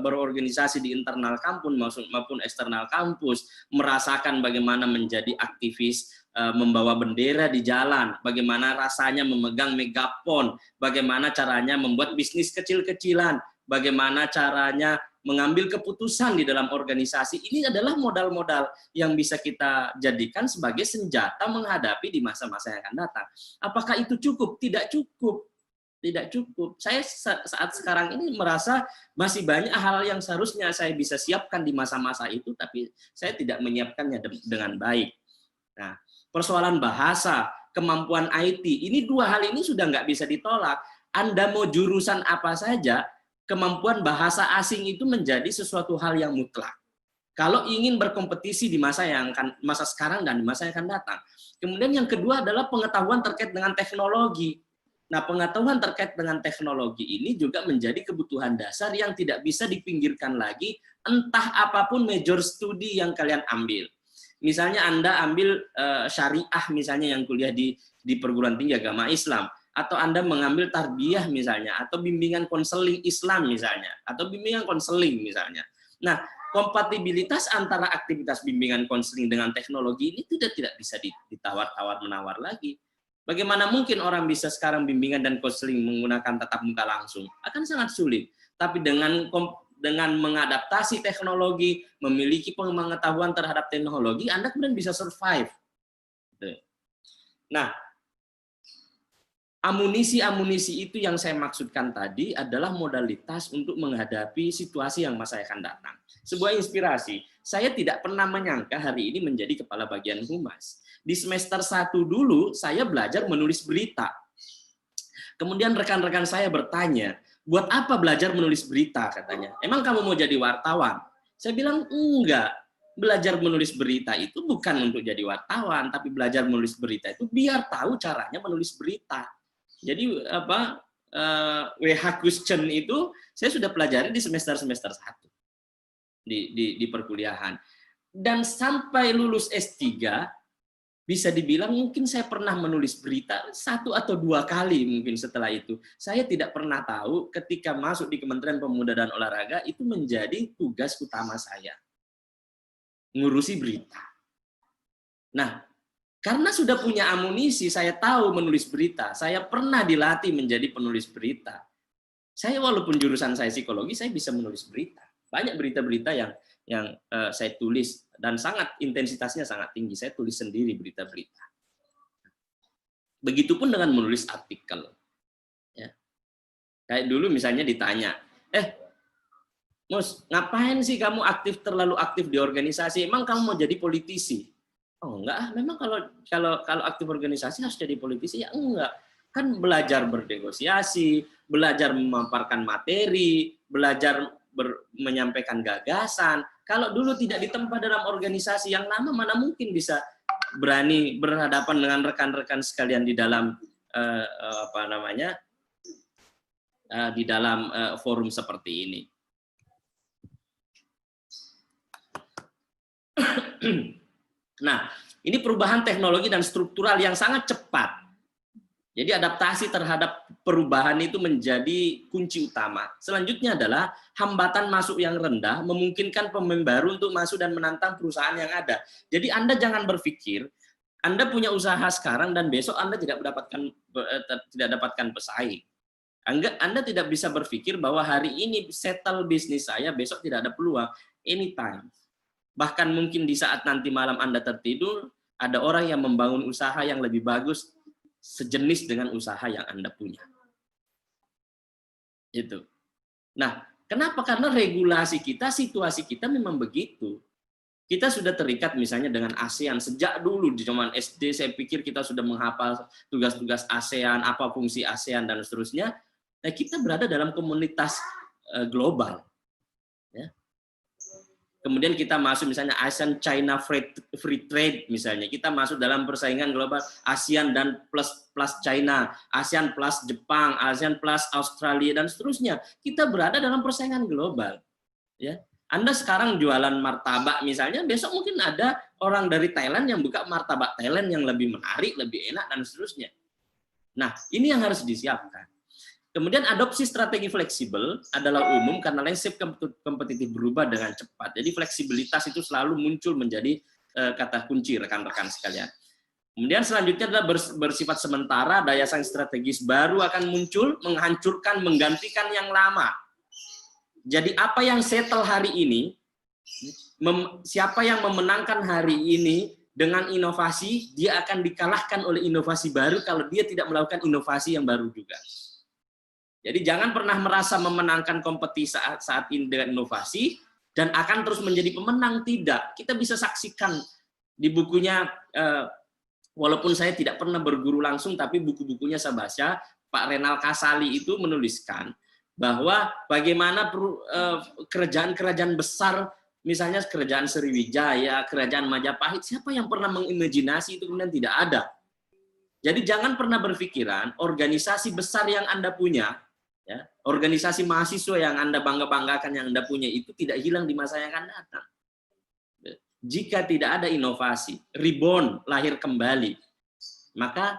berorganisasi di internal kampus maupun eksternal kampus, merasakan bagaimana menjadi aktivis, membawa bendera di jalan, bagaimana rasanya memegang megafon, bagaimana caranya membuat bisnis kecil-kecilan, bagaimana caranya mengambil keputusan di dalam organisasi. Ini adalah modal-modal yang bisa kita jadikan sebagai senjata menghadapi di masa-masa yang akan datang. Apakah itu cukup? Tidak cukup. Tidak cukup. Saya saat sekarang ini merasa masih banyak hal yang seharusnya saya bisa siapkan di masa-masa itu, tapi saya tidak menyiapkannya dengan baik. Nah, persoalan bahasa, kemampuan IT, ini dua hal ini sudah nggak bisa ditolak. Anda mau jurusan apa saja, kemampuan bahasa asing itu menjadi sesuatu hal yang mutlak. Kalau ingin berkompetisi di masa sekarang dan di masa yang akan datang. Kemudian yang kedua adalah pengetahuan terkait dengan teknologi. Nah, pengetahuan terkait dengan teknologi ini juga menjadi kebutuhan dasar yang tidak bisa dipinggirkan lagi, entah apapun major studi yang kalian ambil. Misalnya Anda ambil syariah misalnya yang kuliah di perguruan tinggi agama Islam, atau Anda mengambil tarbiyah misalnya, atau bimbingan konseling Islam misalnya, atau bimbingan konseling misalnya. Nah, kompatibilitas antara aktivitas bimbingan konseling dengan teknologi ini tidak bisa ditawar-tawar-menawar lagi. Bagaimana mungkin orang bisa sekarang bimbingan dan konseling menggunakan tatap muka langsung? Akan sangat sulit. Tapi dengan mengadaptasi teknologi, memiliki pengetahuan terhadap teknologi, Anda kemudian bisa survive. Nah, amunisi-amunisi itu yang saya maksudkan tadi adalah modalitas untuk menghadapi situasi yang masa akan datang. Sebuah inspirasi. Saya tidak pernah menyangka hari ini menjadi kepala bagian humas. Di semester 1 dulu, saya belajar menulis berita. Kemudian rekan-rekan saya bertanya, buat apa belajar menulis berita, katanya. Emang kamu mau jadi wartawan? Saya bilang, enggak. Belajar menulis berita itu bukan untuk jadi wartawan, tapi belajar menulis berita itu biar tahu caranya menulis berita. Jadi WH question itu saya sudah pelajari di semester 1 di perkuliahan. Dan sampai lulus S3, bisa dibilang mungkin saya pernah menulis berita 1 atau 2 kali mungkin setelah itu. Saya tidak pernah tahu ketika masuk di Kementerian Pemuda dan Olahraga itu menjadi tugas utama saya. Ngurusi berita. Nah, karena sudah punya amunisi, saya tahu menulis berita. Saya pernah dilatih menjadi penulis berita. Saya walaupun jurusan saya psikologi, saya bisa menulis berita. Banyak berita-berita yang saya tulis dan intensitasnya sangat tinggi. Saya tulis sendiri berita-berita. Begitupun dengan menulis artikel. Ya. Kayak dulu misalnya ditanya, Mus, ngapain sih kamu terlalu aktif di organisasi? Emang kamu mau jadi politisi? Oh enggak, memang kalau aktif organisasi harus jadi politisi? Ya enggak. Kan belajar bernegosiasi, belajar memaparkan materi, belajar menyampaikan gagasan. Kalau dulu tidak ditempa dalam organisasi yang lama, mana mungkin bisa berani berhadapan dengan rekan-rekan sekalian di dalam di dalam forum seperti ini. Nah, ini perubahan teknologi dan struktural yang sangat cepat. Jadi adaptasi terhadap perubahan itu menjadi kunci utama. Selanjutnya adalah hambatan masuk yang rendah memungkinkan pemain baru untuk masuk dan menantang perusahaan yang ada. Jadi Anda jangan berpikir Anda punya usaha sekarang dan besok Anda tidak dapatkan pesaing. Anda tidak bisa berpikir bahwa hari ini settle bisnis saya, besok tidak ada peluang. Anytime. Bahkan mungkin di saat nanti malam Anda tertidur, ada orang yang membangun usaha yang lebih bagus sejenis dengan usaha yang Anda punya. Itu. Nah, kenapa? Karena regulasi kita, situasi kita memang begitu. Kita sudah terikat misalnya dengan ASEAN sejak dulu di zaman SD. Saya pikir kita sudah menghafal tugas-tugas ASEAN, apa fungsi ASEAN dan seterusnya. Nah, kita berada dalam komunitas global. Ya. Kemudian kita masuk misalnya ASEAN China Free Trade misalnya. Kita masuk dalam persaingan global ASEAN dan plus China, ASEAN plus Jepang, ASEAN plus Australia dan seterusnya. Kita berada dalam persaingan global. Ya. Anda sekarang jualan martabak misalnya, besok mungkin ada orang dari Thailand yang buka martabak Thailand yang lebih menarik, lebih enak dan seterusnya. Nah, ini yang harus disiapkan. Kemudian adopsi strategi fleksibel adalah umum karena landscape kompetitif berubah dengan cepat. Jadi fleksibilitas itu selalu muncul menjadi kata kunci rekan-rekan sekalian. Kemudian selanjutnya adalah bersifat sementara, daya saing strategis baru akan muncul, menghancurkan, menggantikan yang lama. Jadi apa yang settle hari ini, siapa yang memenangkan hari ini dengan inovasi, dia akan dikalahkan oleh inovasi baru kalau dia tidak melakukan inovasi yang baru juga. Jadi jangan pernah merasa memenangkan kompetisi saat ini dengan inovasi dan akan terus menjadi pemenang, tidak. Kita bisa saksikan di bukunya, walaupun saya tidak pernah berguru langsung, tapi buku-bukunya saya baca, Pak Renal Kasali itu menuliskan bahwa bagaimana kerajaan-kerajaan besar, misalnya kerajaan Sriwijaya, kerajaan Majapahit, siapa yang pernah mengimajinasi itu kemudian tidak ada. Jadi jangan pernah berpikiran organisasi besar yang Anda punya, ya, organisasi mahasiswa yang Anda bangga-banggakan yang Anda punya itu tidak hilang di masa yang akan datang. Jika tidak ada inovasi, reborn, lahir kembali, maka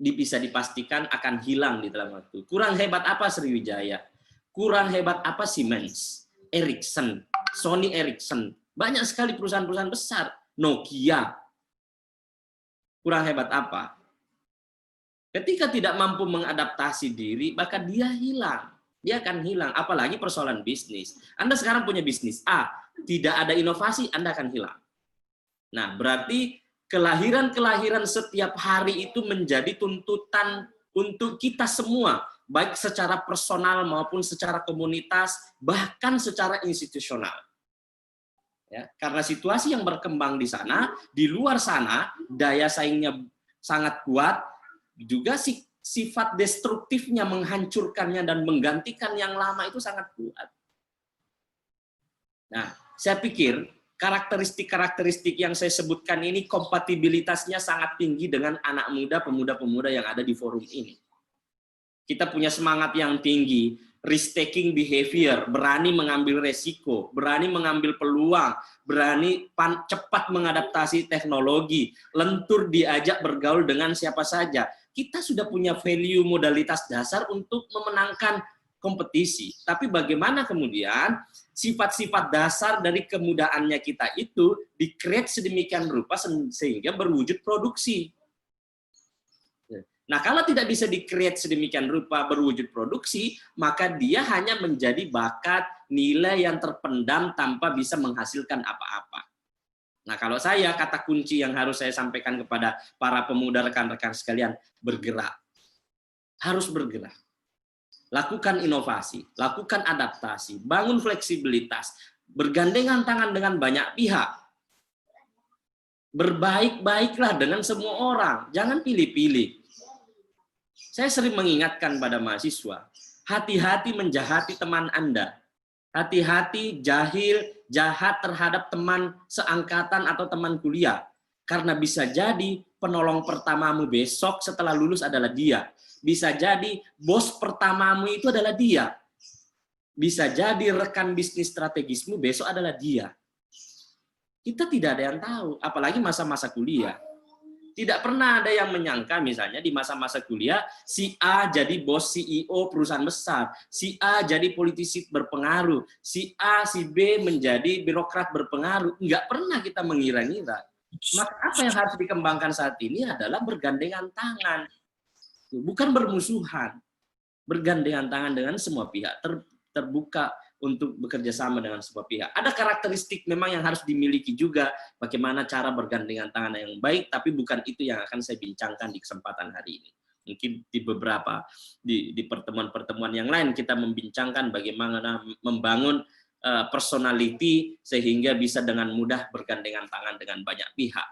bisa dipastikan akan hilang di dalam waktu. Kurang hebat apa Sriwijaya? Kurang hebat apa Siemens, Ericsson, Sony Ericsson, banyak sekali perusahaan-perusahaan besar, Nokia. Kurang hebat apa? Ketika tidak mampu mengadaptasi diri, maka dia hilang. Dia akan hilang, apalagi persoalan bisnis. Anda sekarang punya bisnis A, tidak ada inovasi, Anda akan hilang. Nah, berarti kelahiran-kelahiran setiap hari itu menjadi tuntutan untuk kita semua, baik secara personal maupun secara komunitas, bahkan secara institusional. Ya, karena situasi yang berkembang di sana, di luar sana, daya saingnya sangat kuat, juga sifat destruktifnya, menghancurkannya dan menggantikan yang lama itu sangat kuat. Nah, saya pikir karakteristik-karakteristik yang saya sebutkan ini kompatibilitasnya sangat tinggi dengan anak muda, pemuda-pemuda yang ada di forum ini. Kita punya semangat yang tinggi, risk-taking behavior, berani mengambil resiko, berani mengambil peluang, berani cepat mengadaptasi teknologi, lentur diajak bergaul dengan siapa saja. Kita sudah punya value modalitas dasar untuk memenangkan kompetisi. Tapi bagaimana kemudian sifat-sifat dasar dari kemudaannya kita itu di-create sedemikian rupa sehingga berwujud produksi. Nah, kalau tidak bisa di-create sedemikian rupa berwujud produksi, maka dia hanya menjadi bakat, nilai yang terpendam tanpa bisa menghasilkan apa-apa. Nah, kalau saya, kata kunci yang harus saya sampaikan kepada para pemuda rekan-rekan sekalian, bergerak. Harus bergerak. Lakukan inovasi, lakukan adaptasi, bangun fleksibilitas, bergandengan tangan dengan banyak pihak. Berbaik-baiklah dengan semua orang, jangan pilih-pilih. Saya sering mengingatkan pada mahasiswa, hati-hati menjahati teman Anda. Hati-hati jahil, jahat terhadap teman seangkatan atau teman kuliah. Karena bisa jadi penolong pertamamu besok setelah lulus adalah dia. Bisa jadi bos pertamamu itu adalah dia. Bisa jadi rekan bisnis strategismu besok adalah dia. Kita tidak ada yang tahu, apalagi masa-masa kuliah. Tidak pernah ada yang menyangka misalnya di masa-masa kuliah, si A jadi bos CEO perusahaan besar, si A jadi politisi berpengaruh, si A, si B menjadi birokrat berpengaruh. Enggak pernah kita mengira-ngira. Maka apa yang harus dikembangkan saat ini adalah bergandengan tangan. Bukan bermusuhan. Bergandengan tangan dengan semua pihak, terbuka untuk bekerja sama dengan semua pihak. Ada karakteristik memang yang harus dimiliki juga, bagaimana cara bergandengan tangan yang baik, tapi bukan itu yang akan saya bincangkan di kesempatan hari ini. Mungkin di beberapa, di pertemuan-pertemuan yang lain kita membincangkan bagaimana membangun personality sehingga bisa dengan mudah bergandengan tangan dengan banyak pihak.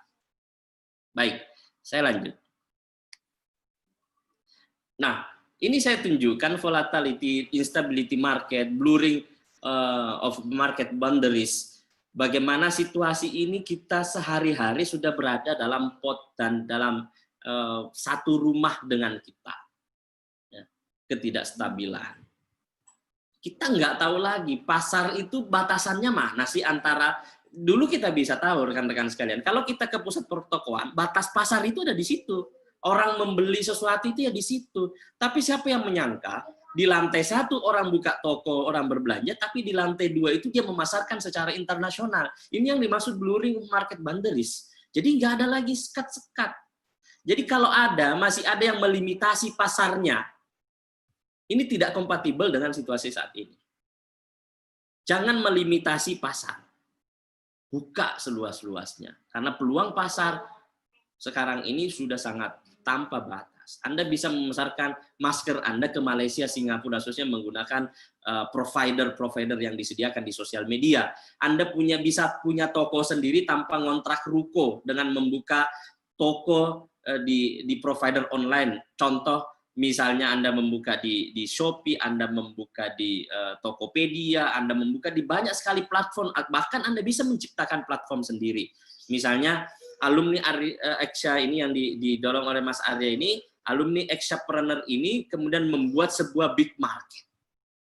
Baik, saya lanjut. Nah, ini saya tunjukkan volatility, instability market, blurring of market boundaries, bagaimana situasi ini kita sehari-hari sudah berada dalam pot dan dalam satu rumah dengan kita. Ya, ketidakstabilan. Kita nggak tahu lagi pasar itu batasannya mana sih antara, dulu kita bisa tahu rekan-rekan sekalian, kalau kita ke pusat pertokoan, batas pasar itu ada di situ. Orang membeli sesuatu itu ya di situ. Tapi siapa yang menyangka di lantai 1 orang buka toko, orang berbelanja, tapi di lantai 2 itu dia memasarkan secara internasional. Ini yang dimaksud blue ring market boundaries. Jadi nggak ada lagi sekat-sekat. Jadi kalau masih ada yang melimitasi pasarnya, ini tidak kompatibel dengan situasi saat ini. Jangan melimitasi pasar. Buka seluas-luasnya. Karena peluang pasar sekarang ini sudah sangat tanpa batas. Anda bisa memasarkan masker Anda ke Malaysia, Singapura, khususnya menggunakan provider-provider yang disediakan di sosial media. Anda bisa punya toko sendiri tanpa ngontrak ruko dengan membuka toko di provider online. Contoh, misalnya Anda membuka di Shopee, Anda membuka di Tokopedia, Anda membuka di banyak sekali platform, bahkan Anda bisa menciptakan platform sendiri. Misalnya alumni Eksha ini yang didorong oleh Mas Arya ini, alumni Ekshapreneur ini kemudian membuat sebuah big market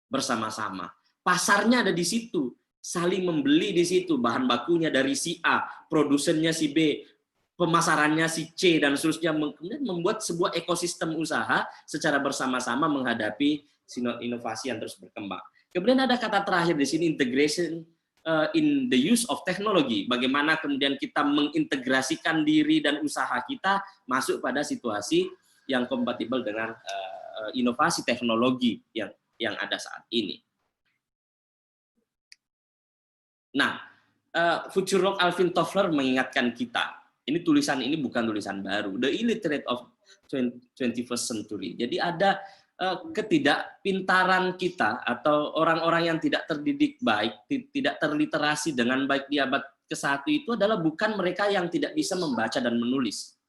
bersama-sama. Pasarnya ada di situ, saling membeli di situ, bahan bakunya dari si A, produsennya si B, pemasarannya si C, dan seterusnya, kemudian membuat sebuah ekosistem usaha secara bersama-sama menghadapi inovasi yang terus berkembang. Kemudian ada kata terakhir di sini, integration in the use of technology. Bagaimana kemudian kita mengintegrasikan diri dan usaha kita masuk pada situasi yang kompatibel dengan inovasi teknologi yang ada saat ini. Nah, Futurolog Alvin Toffler mengingatkan kita, ini tulisan ini bukan tulisan baru, The Illiterate of 21st Century. Jadi ada ketidakpintaran kita atau orang-orang yang tidak terdidik baik, tidak terliterasi dengan baik di abad ke-1 itu adalah bukan mereka yang tidak bisa membaca dan menulis.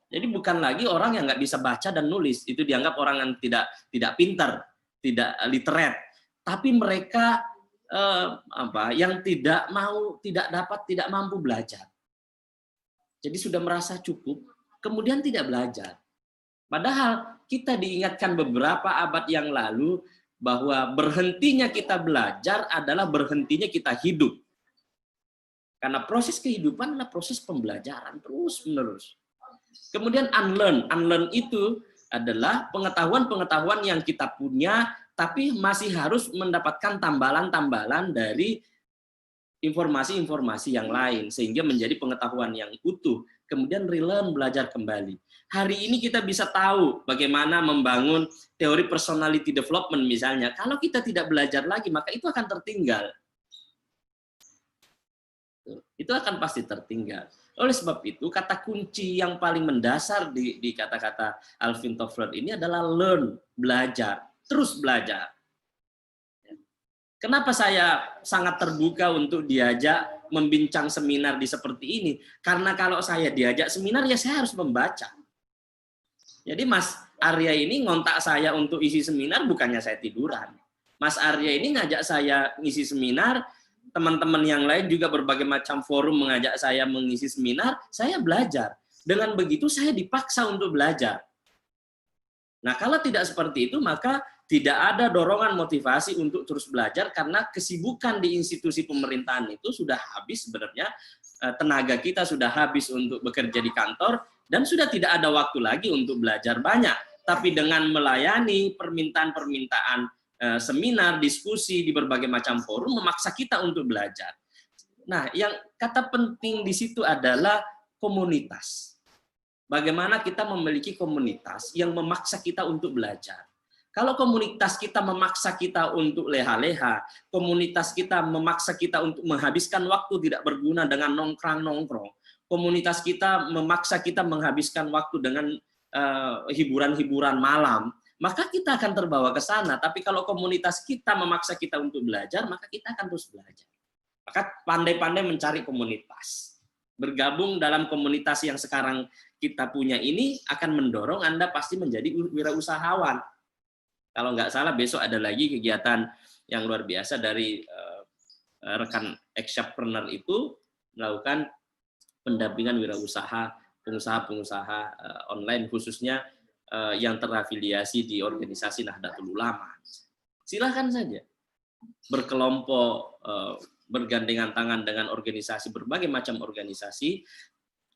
Jadi bukan lagi orang yang nggak bisa baca dan nulis, itu dianggap orang yang tidak pintar, tidak literate. Tapi mereka yang tidak mampu belajar. Jadi sudah merasa cukup, kemudian tidak belajar. Padahal kita diingatkan beberapa abad yang lalu bahwa berhentinya kita belajar adalah berhentinya kita hidup. Karena proses kehidupan adalah proses pembelajaran terus-menerus. Kemudian unlearn itu adalah pengetahuan-pengetahuan yang kita punya, tapi masih harus mendapatkan tambalan-tambalan dari informasi-informasi yang lain, sehingga menjadi pengetahuan yang utuh. Kemudian relearn, belajar kembali. Hari ini kita bisa tahu bagaimana membangun teori personality development misalnya. Kalau kita tidak belajar lagi, maka itu akan tertinggal. Itu akan pasti tertinggal. Oleh sebab itu, kata kunci yang paling mendasar di kata-kata Alvin Toffler ini adalah learn, belajar, terus belajar. Kenapa saya sangat terbuka untuk diajak membincang seminar di seperti ini? Karena kalau saya diajak seminar, ya saya harus membaca. Jadi Mas Arya ini ngontak saya untuk isi seminar, bukannya saya tiduran. Mas Arya ini ngajak saya ngisi seminar, teman-teman yang lain juga berbagai macam forum mengajak saya mengisi seminar, saya belajar. Dengan begitu saya dipaksa untuk belajar. Nah, kalau tidak seperti itu, maka tidak ada dorongan motivasi untuk terus belajar, karena kesibukan di institusi pemerintahan itu sudah habis sebenarnya, tenaga kita sudah habis untuk bekerja di kantor, dan sudah tidak ada waktu lagi untuk belajar banyak. Tapi dengan melayani permintaan-permintaan seminar, diskusi di berbagai macam forum, memaksa kita untuk belajar. Nah, yang kata penting di situ adalah komunitas. Bagaimana kita memiliki komunitas yang memaksa kita untuk belajar. Kalau komunitas kita memaksa kita untuk leha-leha, komunitas kita memaksa kita untuk menghabiskan waktu tidak berguna dengan nongkrong-nongkrong, komunitas kita memaksa kita menghabiskan waktu dengan hiburan-hiburan malam, maka kita akan terbawa ke sana. Tapi kalau komunitas kita memaksa kita untuk belajar, maka kita akan terus belajar. Maka pandai-pandai mencari komunitas. Bergabung dalam komunitas yang sekarang kita punya ini akan mendorong Anda pasti menjadi wirausahawan. Kalau nggak salah besok ada lagi kegiatan yang luar biasa dari rekan Ekshapreneur itu melakukan pendampingan wirausaha, pengusaha-pengusaha online khususnya yang terafiliasi di organisasi Nahdlatul Ulama. Silahkan saja berkelompok, bergandengan tangan dengan organisasi, berbagai macam organisasi,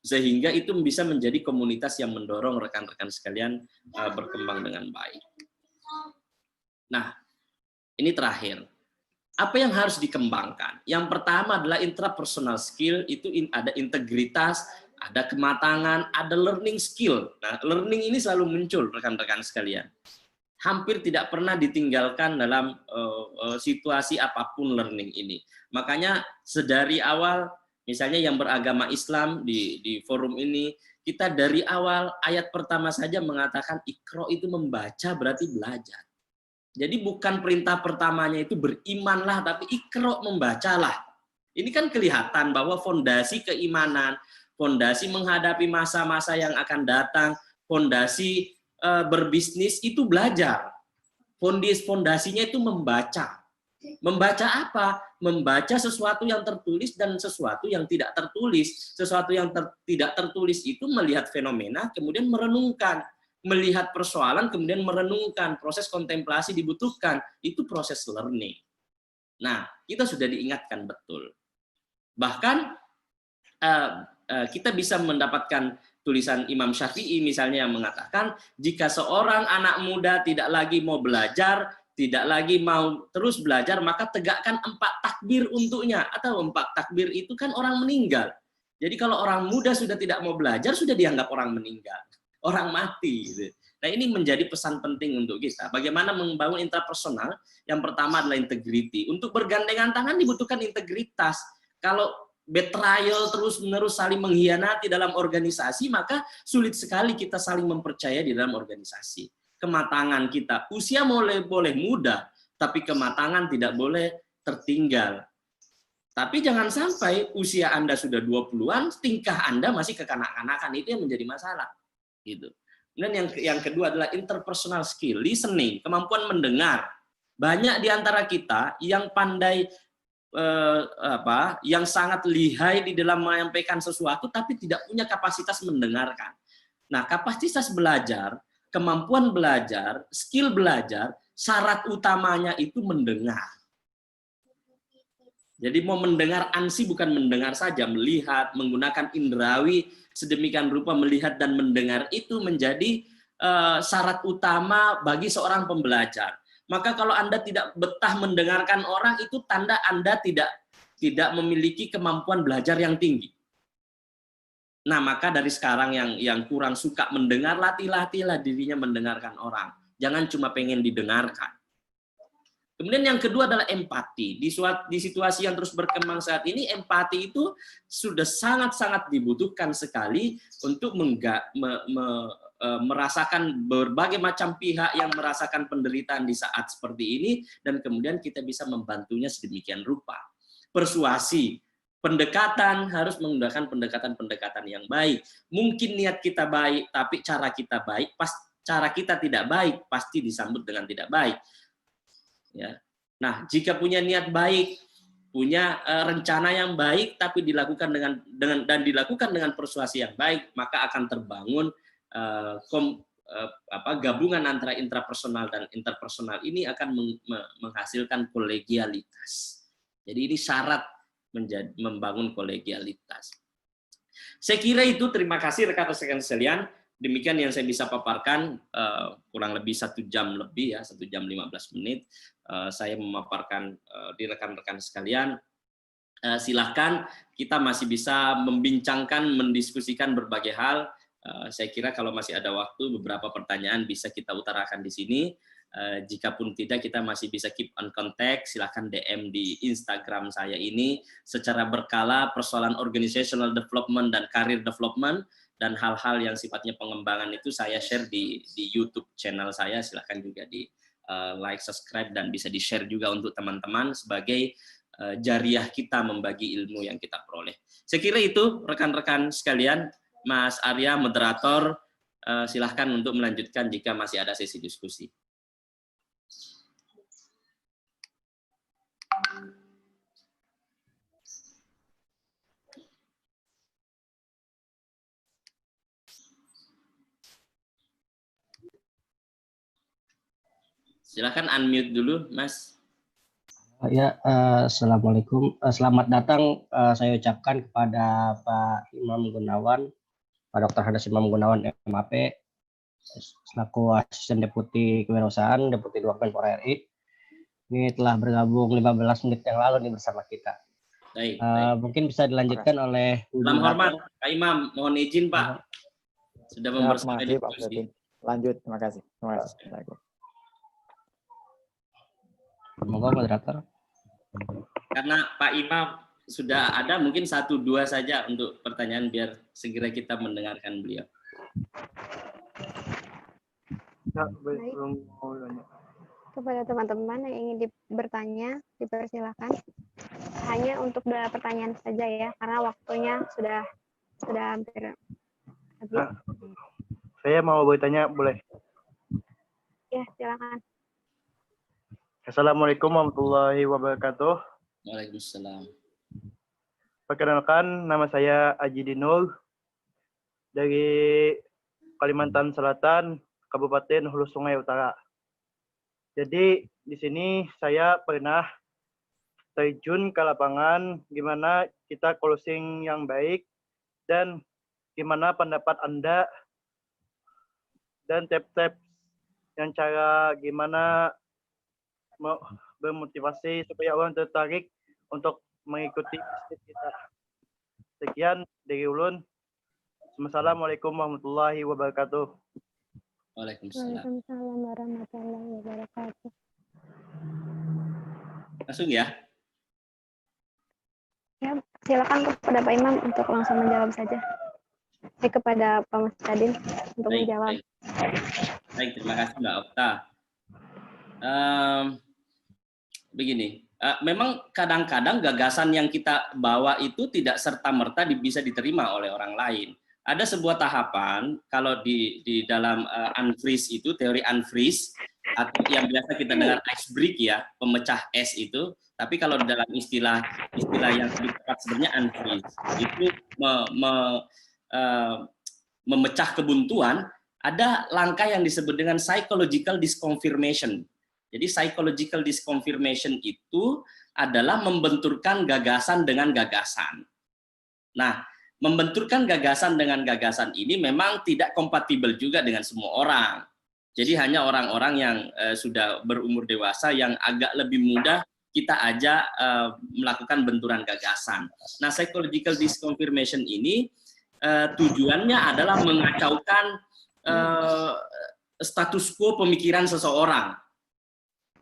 sehingga itu bisa menjadi komunitas yang mendorong rekan-rekan sekalian berkembang dengan baik. Nah, ini terakhir. Apa yang harus dikembangkan? Yang pertama adalah intrapersonal skill, itu ada integritas, ada kematangan, ada learning skill. Nah, learning ini selalu muncul, rekan-rekan sekalian. Hampir tidak pernah ditinggalkan dalam situasi apapun learning ini. Makanya sedari awal, misalnya yang beragama Islam di forum ini, kita dari awal ayat pertama saja mengatakan ikro itu membaca berarti belajar. Jadi bukan perintah pertamanya itu berimanlah, tapi ikro membacalah. Ini kan kelihatan bahwa fondasi keimanan, fondasi menghadapi masa-masa yang akan datang, fondasi berbisnis itu belajar. Fondasinya itu membaca. Membaca apa? Membaca sesuatu yang tertulis dan sesuatu yang tidak tertulis. Sesuatu yang tidak tertulis itu melihat fenomena, kemudian merenungkan. Melihat persoalan, kemudian merenungkan. Proses kontemplasi dibutuhkan. Itu proses learning. Nah, kita sudah diingatkan betul. Bahkan kita bisa mendapatkan tulisan Imam Syafi'i misalnya yang mengatakan, jika seorang anak muda tidak lagi mau belajar, tidak lagi mau terus belajar, maka tegakkan 4 takbir untuknya. Atau 4 takbir itu kan orang meninggal. Jadi kalau orang muda sudah tidak mau belajar, sudah dianggap orang meninggal. Orang mati. Nah, ini menjadi pesan penting untuk kita. Bagaimana membangun intrapersonal? Yang pertama adalah integrity. Untuk bergandengan tangan dibutuhkan integritas. Kalau betrayal terus-menerus saling mengkhianati dalam organisasi, maka sulit sekali kita saling mempercaya di dalam organisasi. Kematangan kita, usia boleh muda, tapi kematangan tidak boleh tertinggal. Tapi jangan sampai usia Anda sudah 20-an, tingkah Anda masih kekanak-kanakan, itu yang menjadi masalah. Gitu. Dan yang kedua adalah interpersonal skill, listening, kemampuan mendengar. Banyak di antara kita yang pandai yang sangat lihai di dalam menyampaikan sesuatu tapi tidak punya kapasitas mendengarkan. Nah, kapasitas belajar, kemampuan belajar, skill belajar, syarat utamanya itu mendengar. Jadi mau mendengar ansi bukan mendengar saja, melihat, menggunakan indrawi sedemikian rupa melihat dan mendengar itu menjadi syarat utama bagi seorang pembelajar. Maka kalau Anda tidak betah mendengarkan orang, itu tanda Anda tidak memiliki kemampuan belajar yang tinggi. Nah, maka dari sekarang yang kurang suka mendengar, latih-latihlah dirinya mendengarkan orang. Jangan cuma pengen didengarkan. Kemudian yang kedua adalah empati. Di situasi yang terus berkembang saat ini, empati itu sudah sangat-sangat dibutuhkan sekali untuk merasakan berbagai macam pihak yang merasakan penderitaan di saat seperti ini, dan kemudian kita bisa membantunya sedemikian rupa. Persuasi, pendekatan harus menggunakan pendekatan-pendekatan yang baik. Mungkin niat kita baik, tapi cara kita baik, cara kita tidak baik, pasti disambut dengan tidak baik. Ya. Nah, jika punya niat baik, punya rencana yang baik, tapi dilakukan dengan persuasi yang baik, maka akan terbangun gabungan antara intrapersonal dan interpersonal ini akan menghasilkan kolegialitas. Jadi ini syarat membangun kolegialitas. Saya kira itu, terima kasih rekan-rekan sekalian. Demikian yang saya bisa paparkan, kurang lebih 1 jam lebih, ya 1 jam 15 menit. Saya memaparkan di rekan-rekan sekalian. Silahkan, kita masih bisa membincangkan, mendiskusikan berbagai hal. Saya kira kalau masih ada waktu, beberapa pertanyaan bisa kita utarakan di sini. Jikapun tidak, kita masih bisa keep on contact. Silahkan DM di Instagram saya ini secara berkala, persoalan organizational development dan career development, dan hal-hal yang sifatnya pengembangan itu saya share di YouTube channel saya. Silahkan juga di like, subscribe, dan bisa di-share juga untuk teman-teman sebagai jariah kita membagi ilmu yang kita peroleh. Saya kira itu, rekan-rekan sekalian. Mas Arya, moderator, silahkan untuk melanjutkan jika masih ada sesi diskusi. Silakan unmute dulu, Mas. Ya, Assalamualaikum. Selamat datang saya ucapkan kepada Pak Imam Gunawan, Pak Dr. Hadas Imam Gunawan MAP, selaku Asisten Deputi Kewirausahaan, Deputi 2 Menpora RI. Ini telah bergabung 15 menit yang lalu nih bersama kita. Baik, mungkin bisa dilanjutkan oleh Salam hormat, Pak Imam. Mohon izin, Pak. Sudah mempersilahkan diskusi. Lanjut, terima kasih. Assalamualaikum. Semoga moderator. Karena Pak Imam sudah ada, mungkin 1-2 saja untuk pertanyaan biar segera kita mendengarkan beliau. Kepada teman-teman yang ingin bertanya, dipersilakan. Hanya untuk 2 pertanyaan saja ya, karena waktunya sudah hampir habis. Saya mau bertanya, boleh? Ya, silakan. Assalamualaikum warahmatullahi wabarakatuh. Waalaikumsalam. Perkenalkan, nama saya Aji Dinul dari Kalimantan Selatan, Kabupaten Hulu Sungai Utara. Jadi di sini saya pernah terjun ke lapangan, gimana kita closing yang baik dan gimana pendapat Anda dan tips-tips yang cara gimana bermotivasi supaya orang tertarik untuk mengikuti bisnis kita. Sekian dari ulun. Assalamualaikum warahmatullahi wabarakatuh. Waalaikumsalam. Waalaikumsalam warahmatullahi wabarakatuh. Langsung ya. Ya, silakan kepada Pak Imam untuk langsung menjawab saja. Kepada Pak Mustadin untuk menjawab. Baik, terima kasih Mbak Okta. Begini, memang kadang-kadang gagasan yang kita bawa itu tidak serta-merta bisa diterima oleh orang lain. Ada sebuah tahapan, kalau di dalam unfreeze itu, teori unfreeze, atau yang biasa kita dengar ice break ya, pemecah es itu, tapi kalau dalam istilah yang lebih tepat sebenarnya unfreeze, itu memecah kebuntuan, ada langkah yang disebut dengan psychological disconfirmation. Jadi psychological disconfirmation itu adalah membenturkan gagasan dengan gagasan. Nah, membenturkan gagasan dengan gagasan ini memang tidak kompatibel juga dengan semua orang. Jadi hanya orang-orang yang sudah berumur dewasa yang agak lebih mudah kita ajak melakukan benturan gagasan. Nah, psychological disconfirmation ini tujuannya adalah mengacaukan status quo pemikiran seseorang.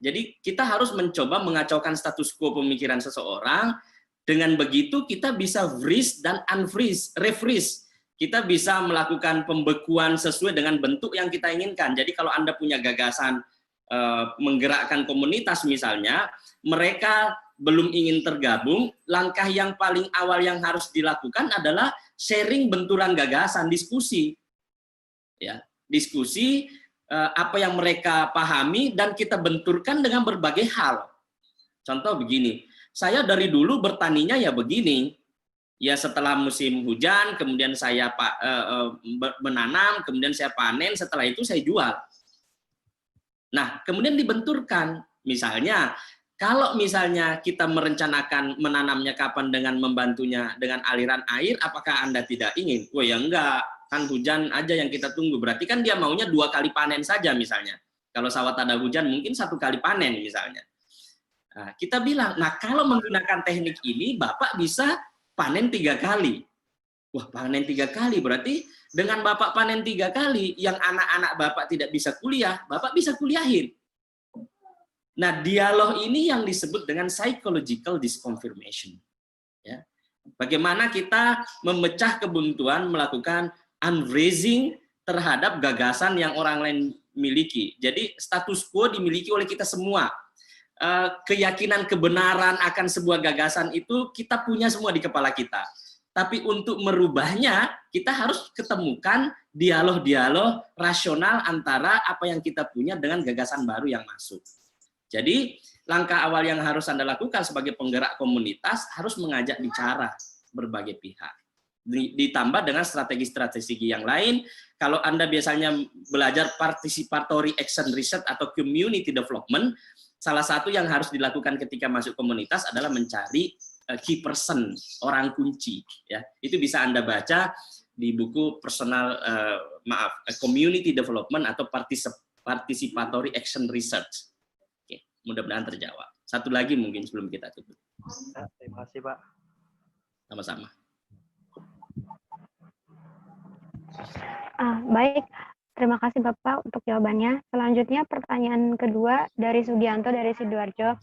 Jadi kita harus mencoba mengacaukan status quo pemikiran seseorang. Dengan begitu kita bisa freeze dan unfreeze, refreeze. Kita bisa melakukan pembekuan sesuai dengan bentuk yang kita inginkan. Jadi kalau Anda punya gagasan menggerakkan komunitas misalnya, mereka belum ingin tergabung, langkah yang paling awal yang harus dilakukan adalah sharing benturan gagasan, diskusi. Ya, diskusi apa yang mereka pahami dan kita benturkan dengan berbagai hal. Contoh begini, saya dari dulu bertaninya ya begini, ya setelah musim hujan, kemudian saya menanam, kemudian saya panen, setelah itu saya jual. Nah, kemudian dibenturkan, misalnya, kalau misalnya kita merencanakan menanamnya kapan dengan membantunya dengan aliran air, apakah Anda tidak ingin? Oh ya enggak, kan hujan aja yang kita tunggu. Berarti kan dia maunya 2 kali panen saja misalnya. Kalau sawah tak ada hujan mungkin 1 kali panen misalnya. Nah, kita bilang, nah kalau menggunakan teknik ini Bapak bisa panen 3 kali. Wah, panen 3 kali berarti dengan Bapak panen 3 kali, yang anak-anak Bapak tidak bisa kuliah, Bapak bisa kuliahin. Nah, dialog ini yang disebut dengan psychological disconfirmation. Ya. Bagaimana kita memecah kebuntuan, melakukan unfreezing terhadap gagasan yang orang lain miliki. Jadi status quo dimiliki oleh kita semua. Keyakinan kebenaran akan sebuah gagasan itu kita punya semua di kepala kita. Tapi untuk merubahnya, kita harus ketemukan dialog-dialog rasional antara apa yang kita punya dengan gagasan baru yang masuk. Jadi langkah awal yang harus Anda lakukan sebagai penggerak komunitas harus mengajak bicara berbagai pihak. Ditambah dengan strategi-strategi yang lain. Kalau Anda biasanya belajar participatory action research atau community development, salah satu yang harus dilakukan ketika masuk komunitas adalah mencari key person, orang kunci. Ya, itu bisa Anda baca di buku community development atau participatory action research. Oke, mudah-mudahan terjawab. Satu lagi mungkin sebelum kita tutup. Ya, terima kasih Pak. Sama-sama. Baik, terima kasih Bapak untuk jawabannya. Selanjutnya pertanyaan kedua dari Sugianto dari Sidoarjo.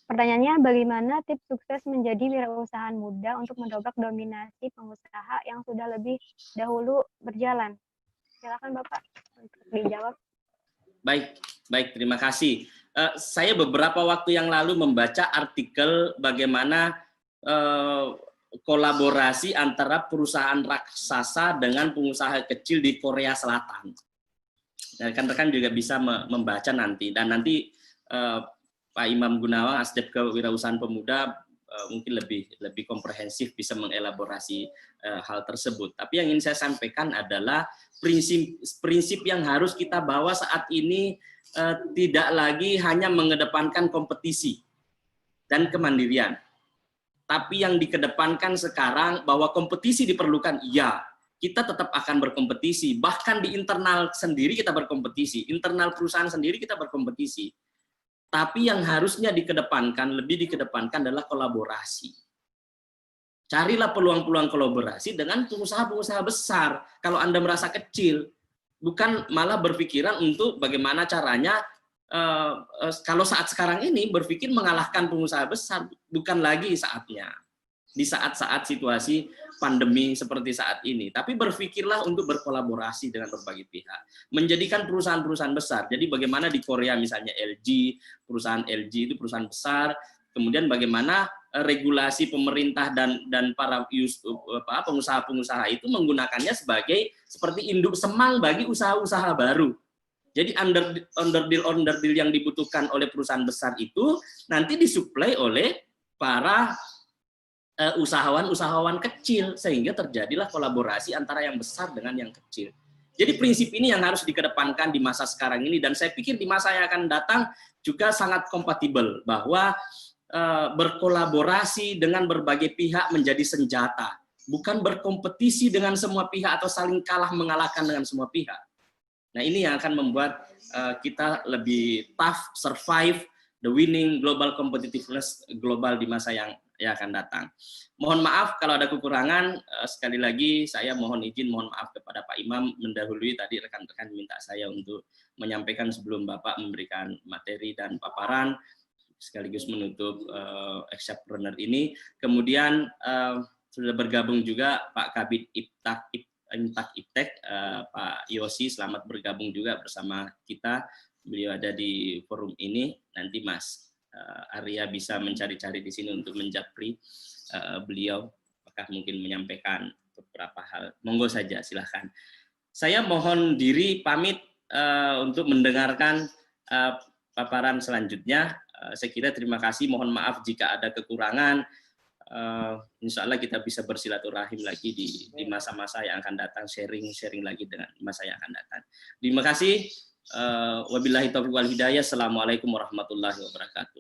Pertanyaannya, bagaimana tips sukses menjadi wirausahaan muda untuk mendobrak dominasi pengusaha yang sudah lebih dahulu berjalan? Silakan Bapak untuk dijawab. Baik, terima kasih. Saya beberapa waktu yang lalu membaca artikel bagaimana kolaborasi antara perusahaan raksasa dengan pengusaha kecil di Korea Selatan. Rekan-rekan juga bisa membaca nanti, dan nanti Pak Imam Gunawan, Asdep Kewirausahaan Pemuda, mungkin lebih komprehensif bisa mengelaborasi hal tersebut. Tapi yang ingin saya sampaikan adalah prinsip yang harus kita bawa saat ini tidak lagi hanya mengedepankan kompetisi dan kemandirian. Tapi yang dikedepankan sekarang bahwa kompetisi diperlukan, iya, kita tetap akan berkompetisi. Bahkan di internal sendiri kita berkompetisi, internal perusahaan sendiri kita berkompetisi. Tapi yang harusnya lebih dikedepankan adalah kolaborasi. Carilah peluang-peluang kolaborasi dengan pengusaha-pengusaha besar. Kalau Anda merasa kecil, bukan malah berpikiran untuk bagaimana caranya, kalau saat sekarang ini berpikir mengalahkan pengusaha besar, bukan lagi saatnya. Di saat-saat situasi pandemi seperti saat ini. Tapi berpikirlah untuk berkolaborasi dengan berbagai pihak. Menjadikan perusahaan-perusahaan besar. Jadi bagaimana di Korea misalnya perusahaan LG itu perusahaan besar, kemudian bagaimana regulasi pemerintah dan para pengusaha-pengusaha itu menggunakannya seperti induk semang bagi usaha-usaha baru. Jadi under deal yang dibutuhkan oleh perusahaan besar itu nanti disuplai oleh para usahawan kecil, sehingga terjadilah kolaborasi antara yang besar dengan yang kecil. Jadi prinsip ini yang harus dikedepankan di masa sekarang ini, dan saya pikir di masa yang akan datang juga sangat kompatibel bahwa berkolaborasi dengan berbagai pihak menjadi senjata, bukan berkompetisi dengan semua pihak atau saling kalah mengalahkan dengan semua pihak. Nah, ini yang akan membuat kita lebih tough, survive the winning global competitiveness global di masa yang akan datang. Mohon maaf kalau ada kekurangan, sekali lagi saya mohon maaf kepada Pak Imam, mendahului tadi rekan-rekan minta saya untuk menyampaikan sebelum Bapak memberikan materi dan paparan, sekaligus menutup Exceptpreneur ini. Kemudian sudah bergabung juga Pak Kabid Iptek, Pak Yosi, selamat bergabung juga bersama kita. Beliau ada di forum ini. Nanti Mas Arya bisa mencari-cari di sini untuk menjapri beliau, apakah mungkin menyampaikan beberapa hal. Monggo saja, silahkan. Saya mohon diri pamit untuk mendengarkan paparan selanjutnya. Saya kira terima kasih, mohon maaf jika ada kekurangan. Insya Allah kita bisa bersilaturahim lagi di masa-masa yang akan datang, sharing lagi dengan masa yang akan datang. Terima kasih. Wabillahi taufiq wal hidayah. Assalamualaikum warahmatullahi wabarakatuh.